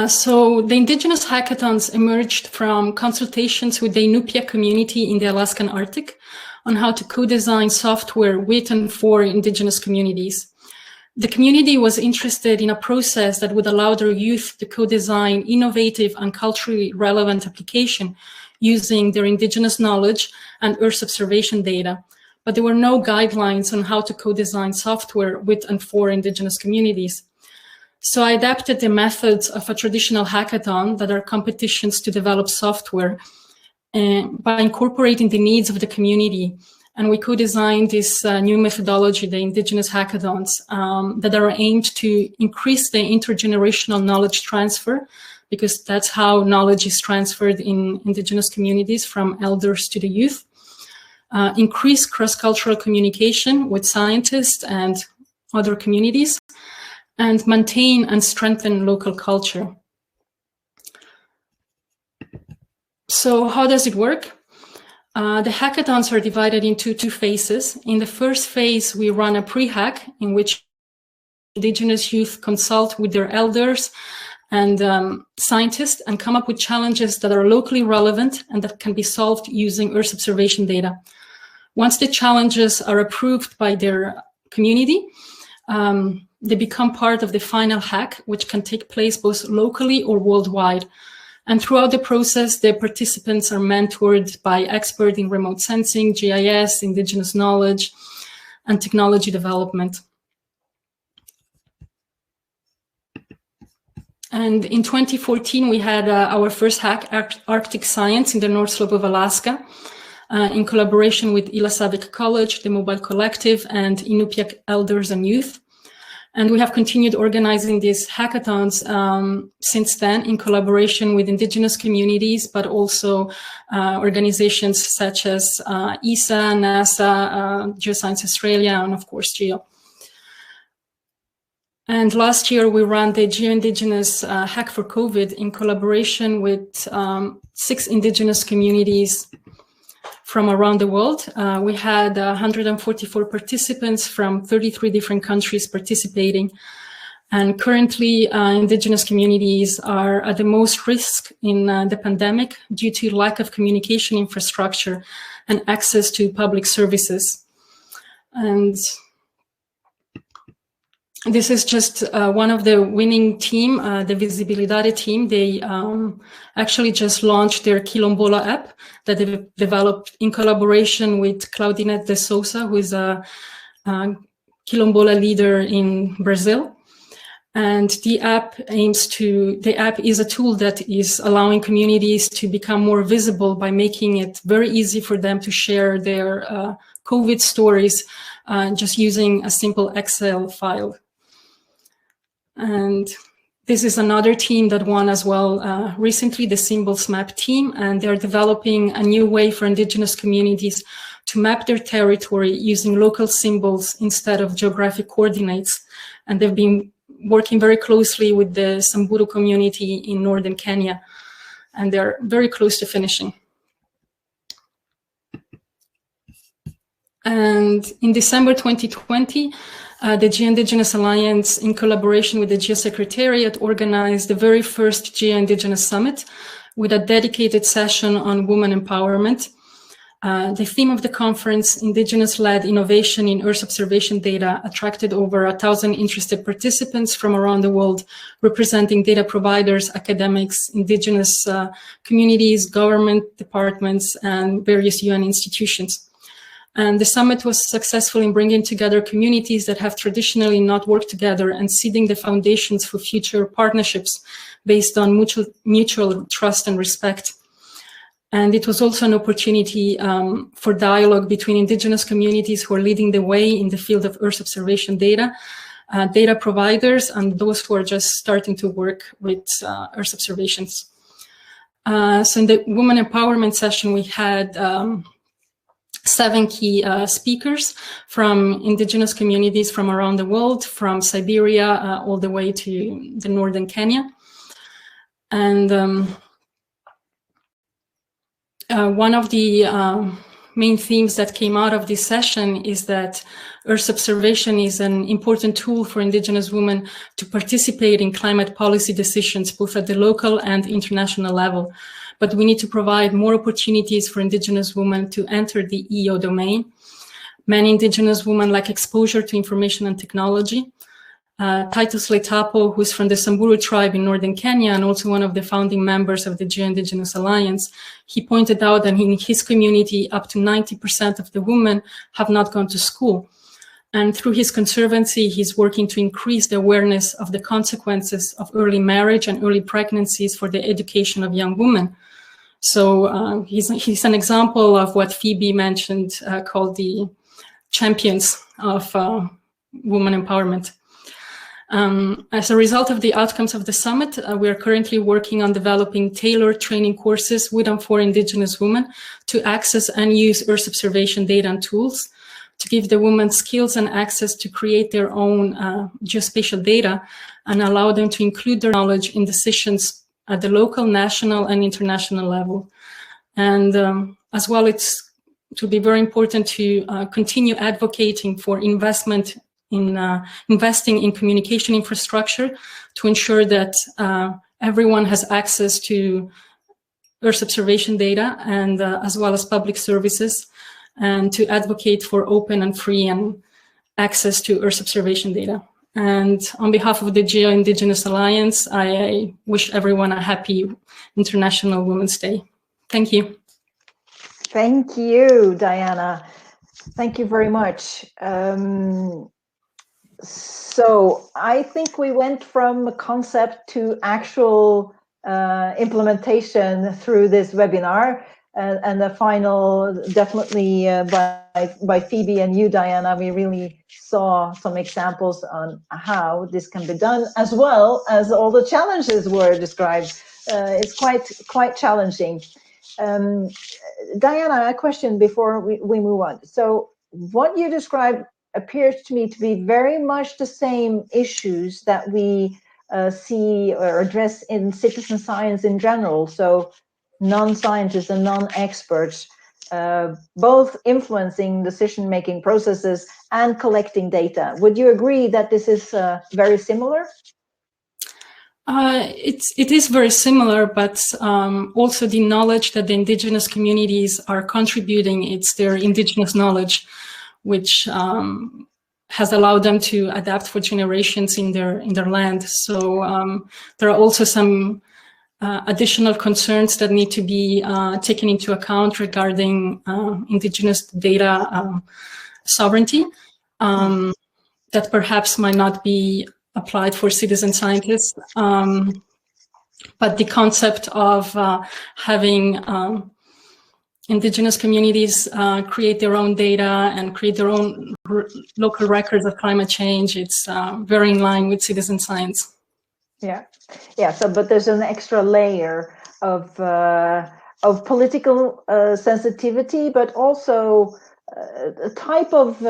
So the Indigenous hackathons emerged from consultations with the Inupiaq community in the Alaskan Arctic on how to co-design software with and for Indigenous communities. The community was interested in a process that would allow their youth to co-design innovative and culturally relevant application using their Indigenous knowledge and Earth observation data, but there were no guidelines on how to co-design software with and for Indigenous communities. So I adapted the methods of a traditional hackathon, that are competitions to develop software, by incorporating the needs of the community. And we co-designed this new methodology, the Indigenous hackathons, that are aimed to increase the intergenerational knowledge transfer, because that's how knowledge is transferred in Indigenous communities from elders to the youth. Increase cross-cultural communication with scientists and other communities, and maintain and strengthen local culture. So how does it work? The hackathons are divided into two phases. In the first phase, we run a pre-hack in which Indigenous youth consult with their elders and scientists and come up with challenges that are locally relevant and that can be solved using Earth observation data. Once the challenges are approved by their community, they become part of the final hack, which can take place both locally or worldwide. And throughout the process, the participants are mentored by experts in remote sensing, GIS, Indigenous knowledge, and technology development. And in 2014, we had our first hack, Arctic Science, in the North Slope of Alaska, in collaboration with Ilasavik College, the Mobile Collective, and Inupiaq elders and youth. And we have continued organizing these hackathons since then in collaboration with indigenous communities, but also organizations such as ESA, NASA, Geoscience Australia, and of course GEO. And last year we ran the GEO Indigenous Hack for COVID in collaboration with 6 indigenous communities from around the world. We had 144 participants from 33 different countries participating. And currently, indigenous communities are at the most risk in the pandemic due to lack of communication infrastructure and access to public services. And this is just one of the winning team, the Visibilidade team. They actually just launched their Quilombola app that they developed in collaboration with Claudinette de Souza, who is a Quilombola leader in Brazil. And the app is a tool that is allowing communities to become more visible by making it very easy for them to share their COVID stories just using a simple Excel file. And this is another team that won as well recently, the Symbols Map team, and they're developing a new way for indigenous communities to map their territory using local symbols instead of geographic coordinates. And they've been working very closely with the Samburu community in northern Kenya, and they're very close to finishing. And in December 2020, the GEO Indigenous Alliance, in collaboration with the GEO Secretariat, organized the very first GEO Indigenous Summit with a dedicated session on women empowerment. The theme of the conference, Indigenous-led innovation in Earth observation data, attracted over 1,000 interested participants from around the world, representing data providers, academics, indigenous communities, government departments, and various UN institutions. And the summit was successful in bringing together communities that have traditionally not worked together and seeding the foundations for future partnerships based on mutual trust and respect. And it was also an opportunity for dialogue between indigenous communities who are leading the way in the field of Earth observation data, data providers, and those who are just starting to work with Earth observations. So in the women empowerment session, we had 7 key speakers from indigenous communities from around the world, from Siberia all the way to the northern Kenya. And one of the main themes that came out of this session is that Earth observation is an important tool for indigenous women to participate in climate policy decisions, both at the local and international level. But we need to provide more opportunities for indigenous women to enter the EO domain. Many indigenous women lack exposure to information and technology. Titus Letapo, who's from the Samburu tribe in northern Kenya and also one of the founding members of the GEO Indigenous Alliance, he pointed out that in his community, up to 90% of the women have not gone to school. And through his conservancy, he's working to increase the awareness of the consequences of early marriage and early pregnancies for the education of young women. So he's an example of what Phoebe mentioned, called the champions of women empowerment. As a result of the outcomes of the summit, we are currently working on developing tailored training courses with and for indigenous women to access and use Earth observation data and tools, to give the women skills and access to create their own geospatial data and allow them to include their knowledge in decisions at the local, national, and international level. And as well, it will be very important to continue advocating for investment in investing in communication infrastructure to ensure that everyone has access to Earth observation data and as well as public services, and to advocate for open and free and access to Earth observation data. And on behalf of the GEO Indigenous Alliance, I wish everyone a happy International Women's Day. Thank you. Thank you, Diana. Thank you very much. So I think we went from concept to actual implementation through this webinar. And the final, definitely by Phoebe and you, Diana, we really saw some examples on how this can be done, as well as all the challenges were described. It's quite challenging. Diana, a question before we move on. So what you described appears to me to be very much the same issues that we see or address in citizen science in general. So non-scientists and non-experts, both influencing decision-making processes and collecting data. Would you agree that this is very similar? It is very similar, but also the knowledge that the indigenous communities are contributing, it's their indigenous knowledge, which has allowed them to adapt for generations in their land. So there are also some additional concerns that need to be taken into account regarding indigenous data sovereignty that perhaps might not be applied for citizen scientists. But the concept of having indigenous communities create their own data and create their own local records of climate change, it's very in line with citizen science. Yeah. So, but there's an extra layer of political sensitivity, but also a type of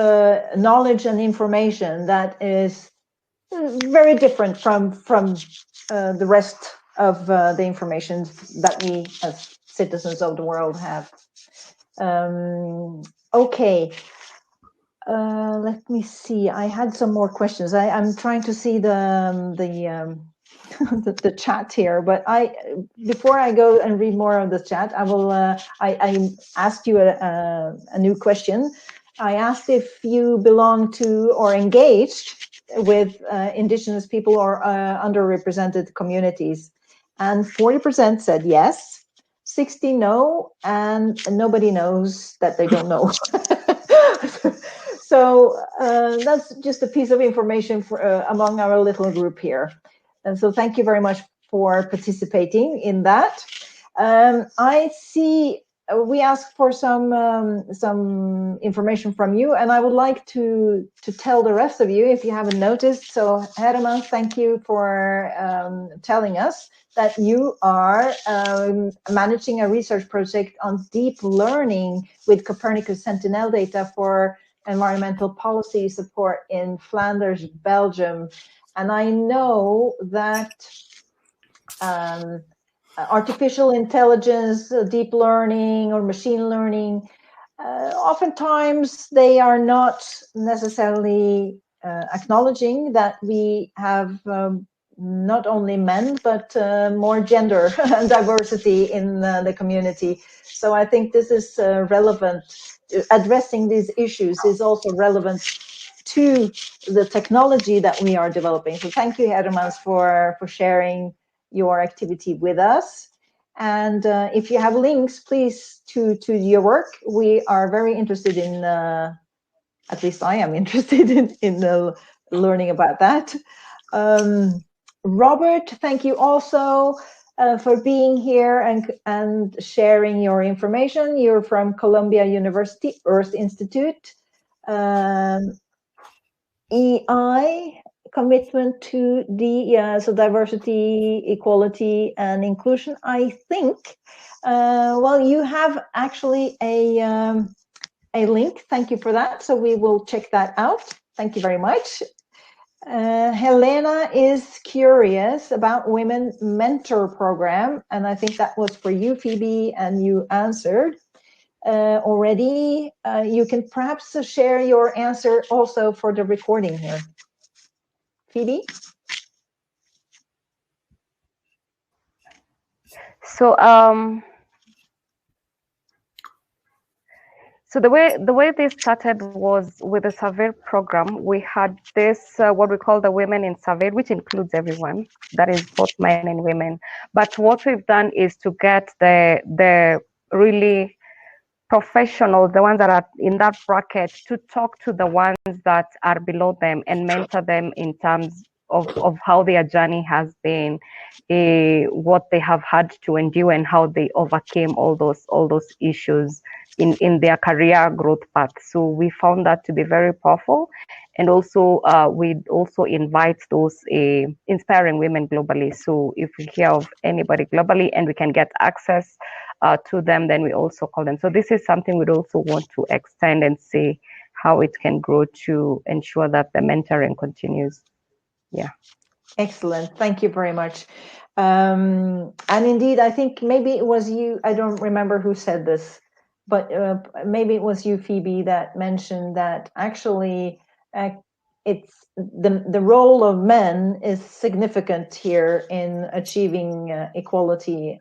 knowledge and information that is very different from the rest of the information that we as citizens of the world have. Okay. Let me see. I had some more questions. I'm trying to see the chat here, but before I go and read more of the chat, I will. I asked you a new question. I asked if you belong to or engaged with indigenous people or underrepresented communities, and 40% said yes, 60% no, and nobody knows that they don't know. So that's just a piece of information for among our little group here. And so thank you very much for participating in that. I see we asked for some information from you, and I would like to tell the rest of you, if you haven't noticed. So Herman, thank you for telling us that you are managing a research project on deep learning with Copernicus Sentinel data for environmental policy support in Flanders, Belgium. And I know that artificial intelligence, deep learning or machine learning, oftentimes they are not necessarily acknowledging that we have not only men, but more gender diversity in the community. So I think this is relevant. Addressing these issues is also relevant to the technology that we are developing. So thank you, Hermans, for sharing your activity with us. And if you have links, please, to your work. We are very interested in, at least I am interested in learning about that. Robert, thank you also for being here and sharing your information. You're from Columbia University Earth Institute. EI, commitment to the so diversity, equality, and inclusion. I think, well, you have actually a link. Thank you for that. So we will check that out. Thank you very much. Helena is curious about Women Mentor Program, and I think that was for you, Phoebe, and you answered already. You can perhaps share your answer also for the recording here. Phoebe? So so the way this started was with the survey program. We had this what we call the Women in Survey, which includes everyone, that is both men and women. But what we've done is to get the really professionals, the ones that are in that bracket, to talk to the ones that are below them and mentor them in terms of how their journey has been, what they have had to endure, and how they overcame all those issues in their career growth path. So we found that to be very powerful. And also, we also invite those inspiring women globally. So if we hear of anybody globally and we can get access to them, then we also call them. So this is something we'd also want to extend and see how it can grow to ensure that the mentoring continues. Yeah. Excellent. Thank you very much. And indeed, I think maybe it was you, I don't remember who said this, but maybe it was you, Phoebe, that mentioned that actually it's the role of men is significant here in achieving equality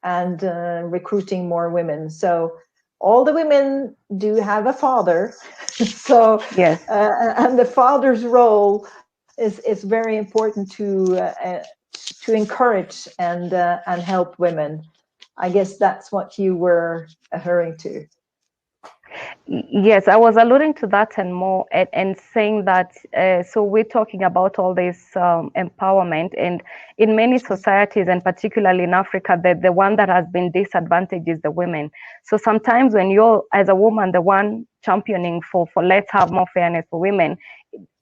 and recruiting more women. So all the women do have a father. So yes, and the father's role is very important to encourage and help women. I guess that's what you were referring to. Yes, I was alluding to that and more, and saying that, so we're talking about all this empowerment, and in many societies, and particularly in Africa, the one that has been disadvantaged is the women. So sometimes when you're, as a woman, the one championing for let's have more fairness for women,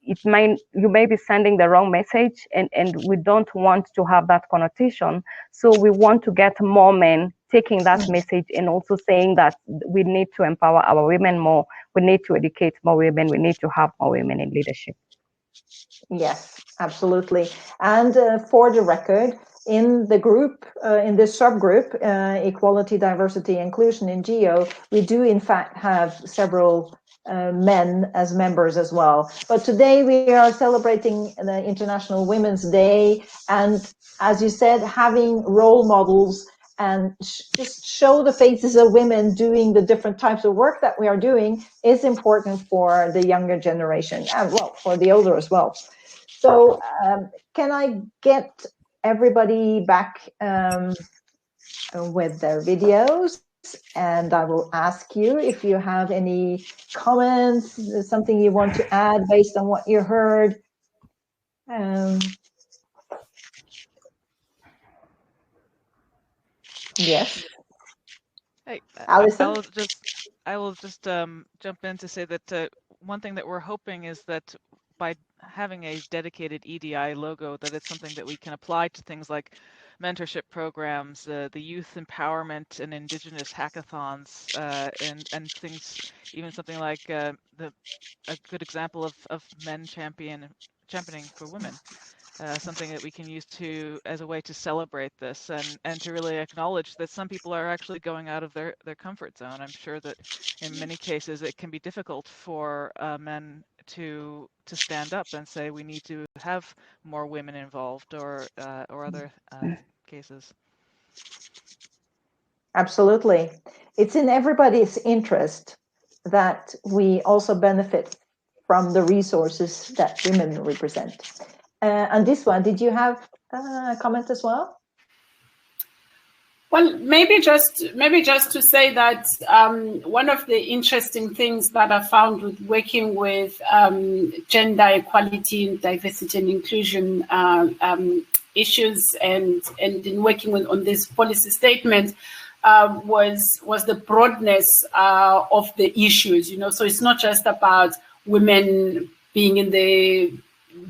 you may be sending the wrong message, and we don't want to have that connotation. So we want to get more men taking that message and also saying that we need to empower our women more, we need to educate more women, we need to have more women in leadership. Yes, absolutely. And for the record, in the group, in this subgroup, Equality, Diversity, Inclusion in GEO, we do in fact have several men as members as well. But today we are celebrating the International Women's Day, and as you said, having role models and just show the faces of women doing the different types of work that we are doing is important for the younger generation, and well, for the older as well. So can I get everybody back with their videos? And I will ask you if you have any comments, something you want to add based on what you heard. Yes. Hey, Allison? I will just jump in to say that one thing that we're hoping is that by having a dedicated EDI logo, that it's something that we can apply to things like mentorship programs, the youth empowerment and indigenous hackathons, and things, even something like a good example of men championing for women. Something that we can use as a way to celebrate this and to really acknowledge that some people are actually going out of their comfort zone. I'm sure that in many cases it can be difficult for men to stand up and say we need to have more women involved or other cases. Absolutely. It's in everybody's interest that we also benefit from the resources that women represent. Andiswa, did you have a comment as well? Well, maybe just to say that one of the interesting things that I found with working with gender equality, diversity and inclusion issues, and in working on this policy statement was the broadness of the issues. You know, so it's not just about women being in the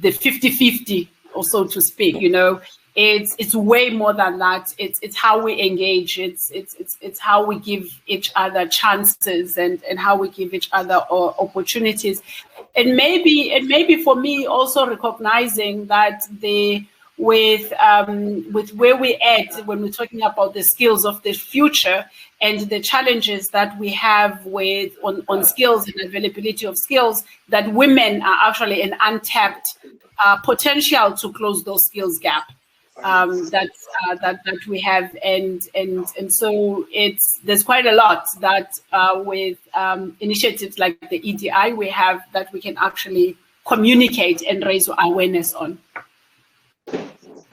50-50, or so to speak. You know. It's way more than that. It's how we engage. It's how we give each other chances and how we give each other opportunities, and maybe for me also recognizing that with where we're at when we're talking about the skills of the future and the challenges that we have with on skills and availability of skills, that women are actually an untapped potential to close those skills gap. That we have, and so there's quite a lot that with initiatives like the EDI we have that we can actually communicate and raise awareness on.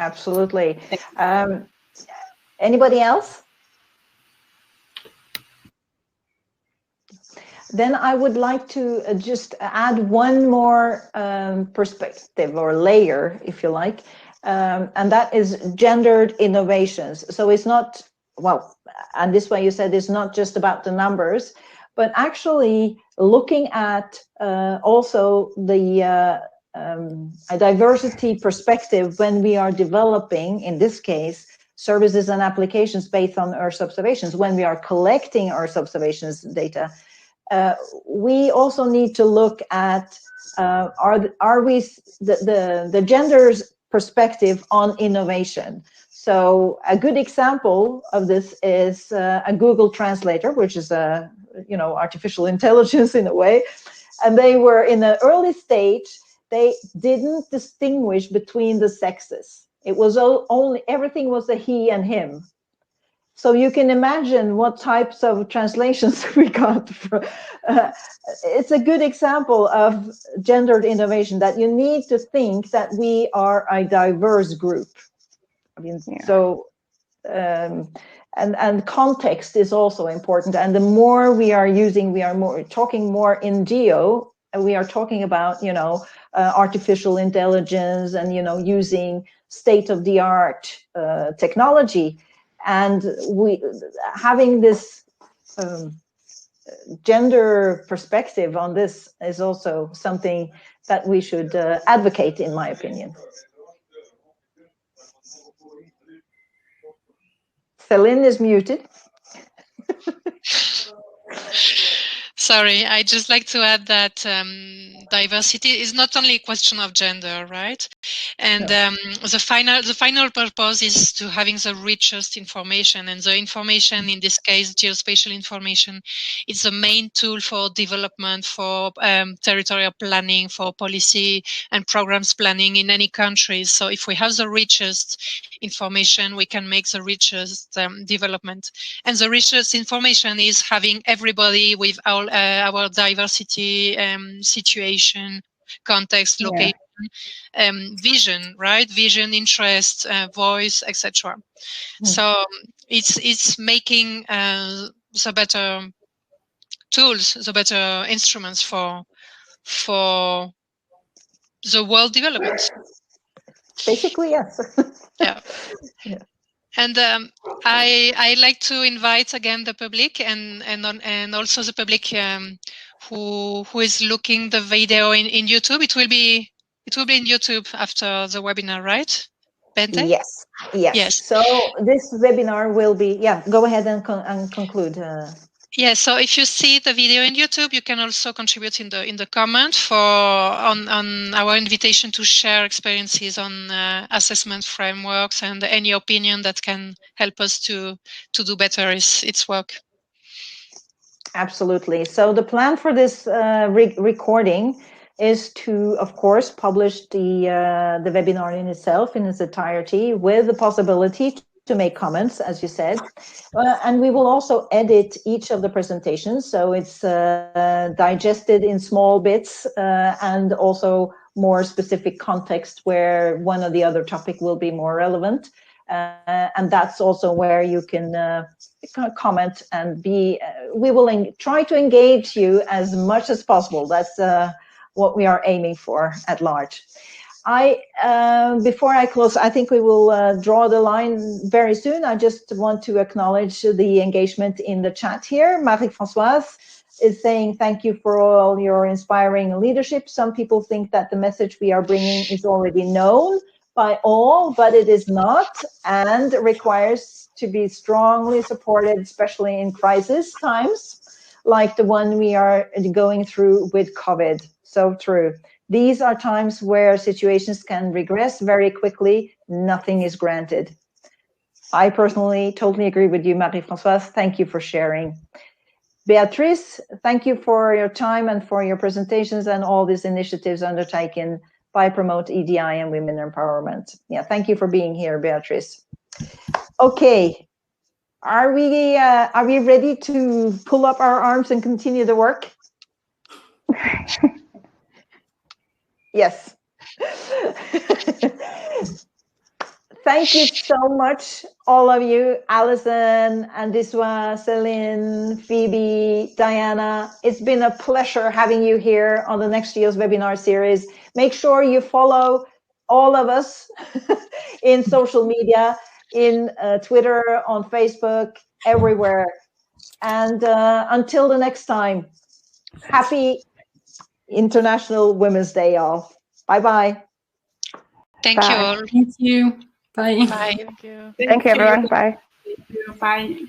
Absolutely. Anybody else? Then I would like to just add one more perspective or layer, if you like, and that is gendered innovations. So it's not, well, and this way you said it's not just about the numbers, but actually looking at also the a diversity perspective when we are developing, in this case, services and applications based on Earth observations, when we are collecting Earth observations data. We also need to look at are we the gender's perspective on innovation. So a good example of this is a Google Translator, which is a artificial intelligence in a way, and they were in an early stage. They didn't distinguish between the sexes. It was only, everything was a he and him. So you can imagine what types of translations we got. It's a good example of gendered innovation, that you need to think that we are a diverse group. I mean, yeah. So, and context is also important. And the more we are using, we are talking more in GEO, and we are talking about, artificial intelligence and, using state-of-the-art technology. And we having this gender perspective on this is also something that we should advocate, in my opinion. Celine is muted. Sorry, I just like to add that diversity is not only a question of gender, right? And no. The final purpose is to having the richest information, and the information, in this case, geospatial information, is the main tool for development, for territorial planning, for policy and programs planning in any country. So if we have the richest information, we can make the richest development. And the richest information is having everybody with our diversity situation, context, location, vision, right? Vision, interest, voice, etc. So it's making the better tools, the better instruments for the world development. Basically, yes. Yeah. Yeah. And I like to invite again the public and also the public who is looking the video in YouTube. It will be in YouTube after the webinar, right, Bente? Yes. So this webinar will be, go ahead and conclude. Yeah, so if you see the video in YouTube, you can also contribute in the comment on our invitation to share experiences on assessment frameworks and any opinion that can help us to do better its work. Absolutely. So the plan for this recording is to, of course, publish the webinar in itself in its entirety, with the possibility to make comments, as you said, and we will also edit each of the presentations, so it's digested in small bits and also more specific context where one or the other topic will be more relevant, and that's also where you can comment and be. We will try to engage you as much as possible. That's what we are aiming for at large. Before I close, I think we will draw the line very soon. I just want to acknowledge the engagement in the chat here. Marie-Françoise is saying thank you for all your inspiring leadership. Some people think that the message we are bringing is already known by all, but it is not, and requires to be strongly supported, especially in crisis times like the one we are going through with COVID. So true. These are times where situations can regress very quickly. Nothing is granted. I personally totally agree with you, Marie-Françoise. Thank you for sharing. Beatrice, thank you for your time and for your presentations and all these initiatives undertaken by Promote EDI and Women Empowerment. Yeah, thank you for being here, Beatrice. Okay, are we ready to pull up our arms and continue the work? Yes. Thank you so much, all of you, Allison, Andiswa, Celine, Phoebe, Diana. It's been a pleasure having you here on the NextGEOSS webinar series. Make sure you follow all of us in social media, in Twitter, on Facebook, everywhere. And until the next time, happy International Women's Day, y'all. Bye-bye. Thank you all. Thank you. Bye. Bye. Thank you. Thank you, everyone. Bye. Bye.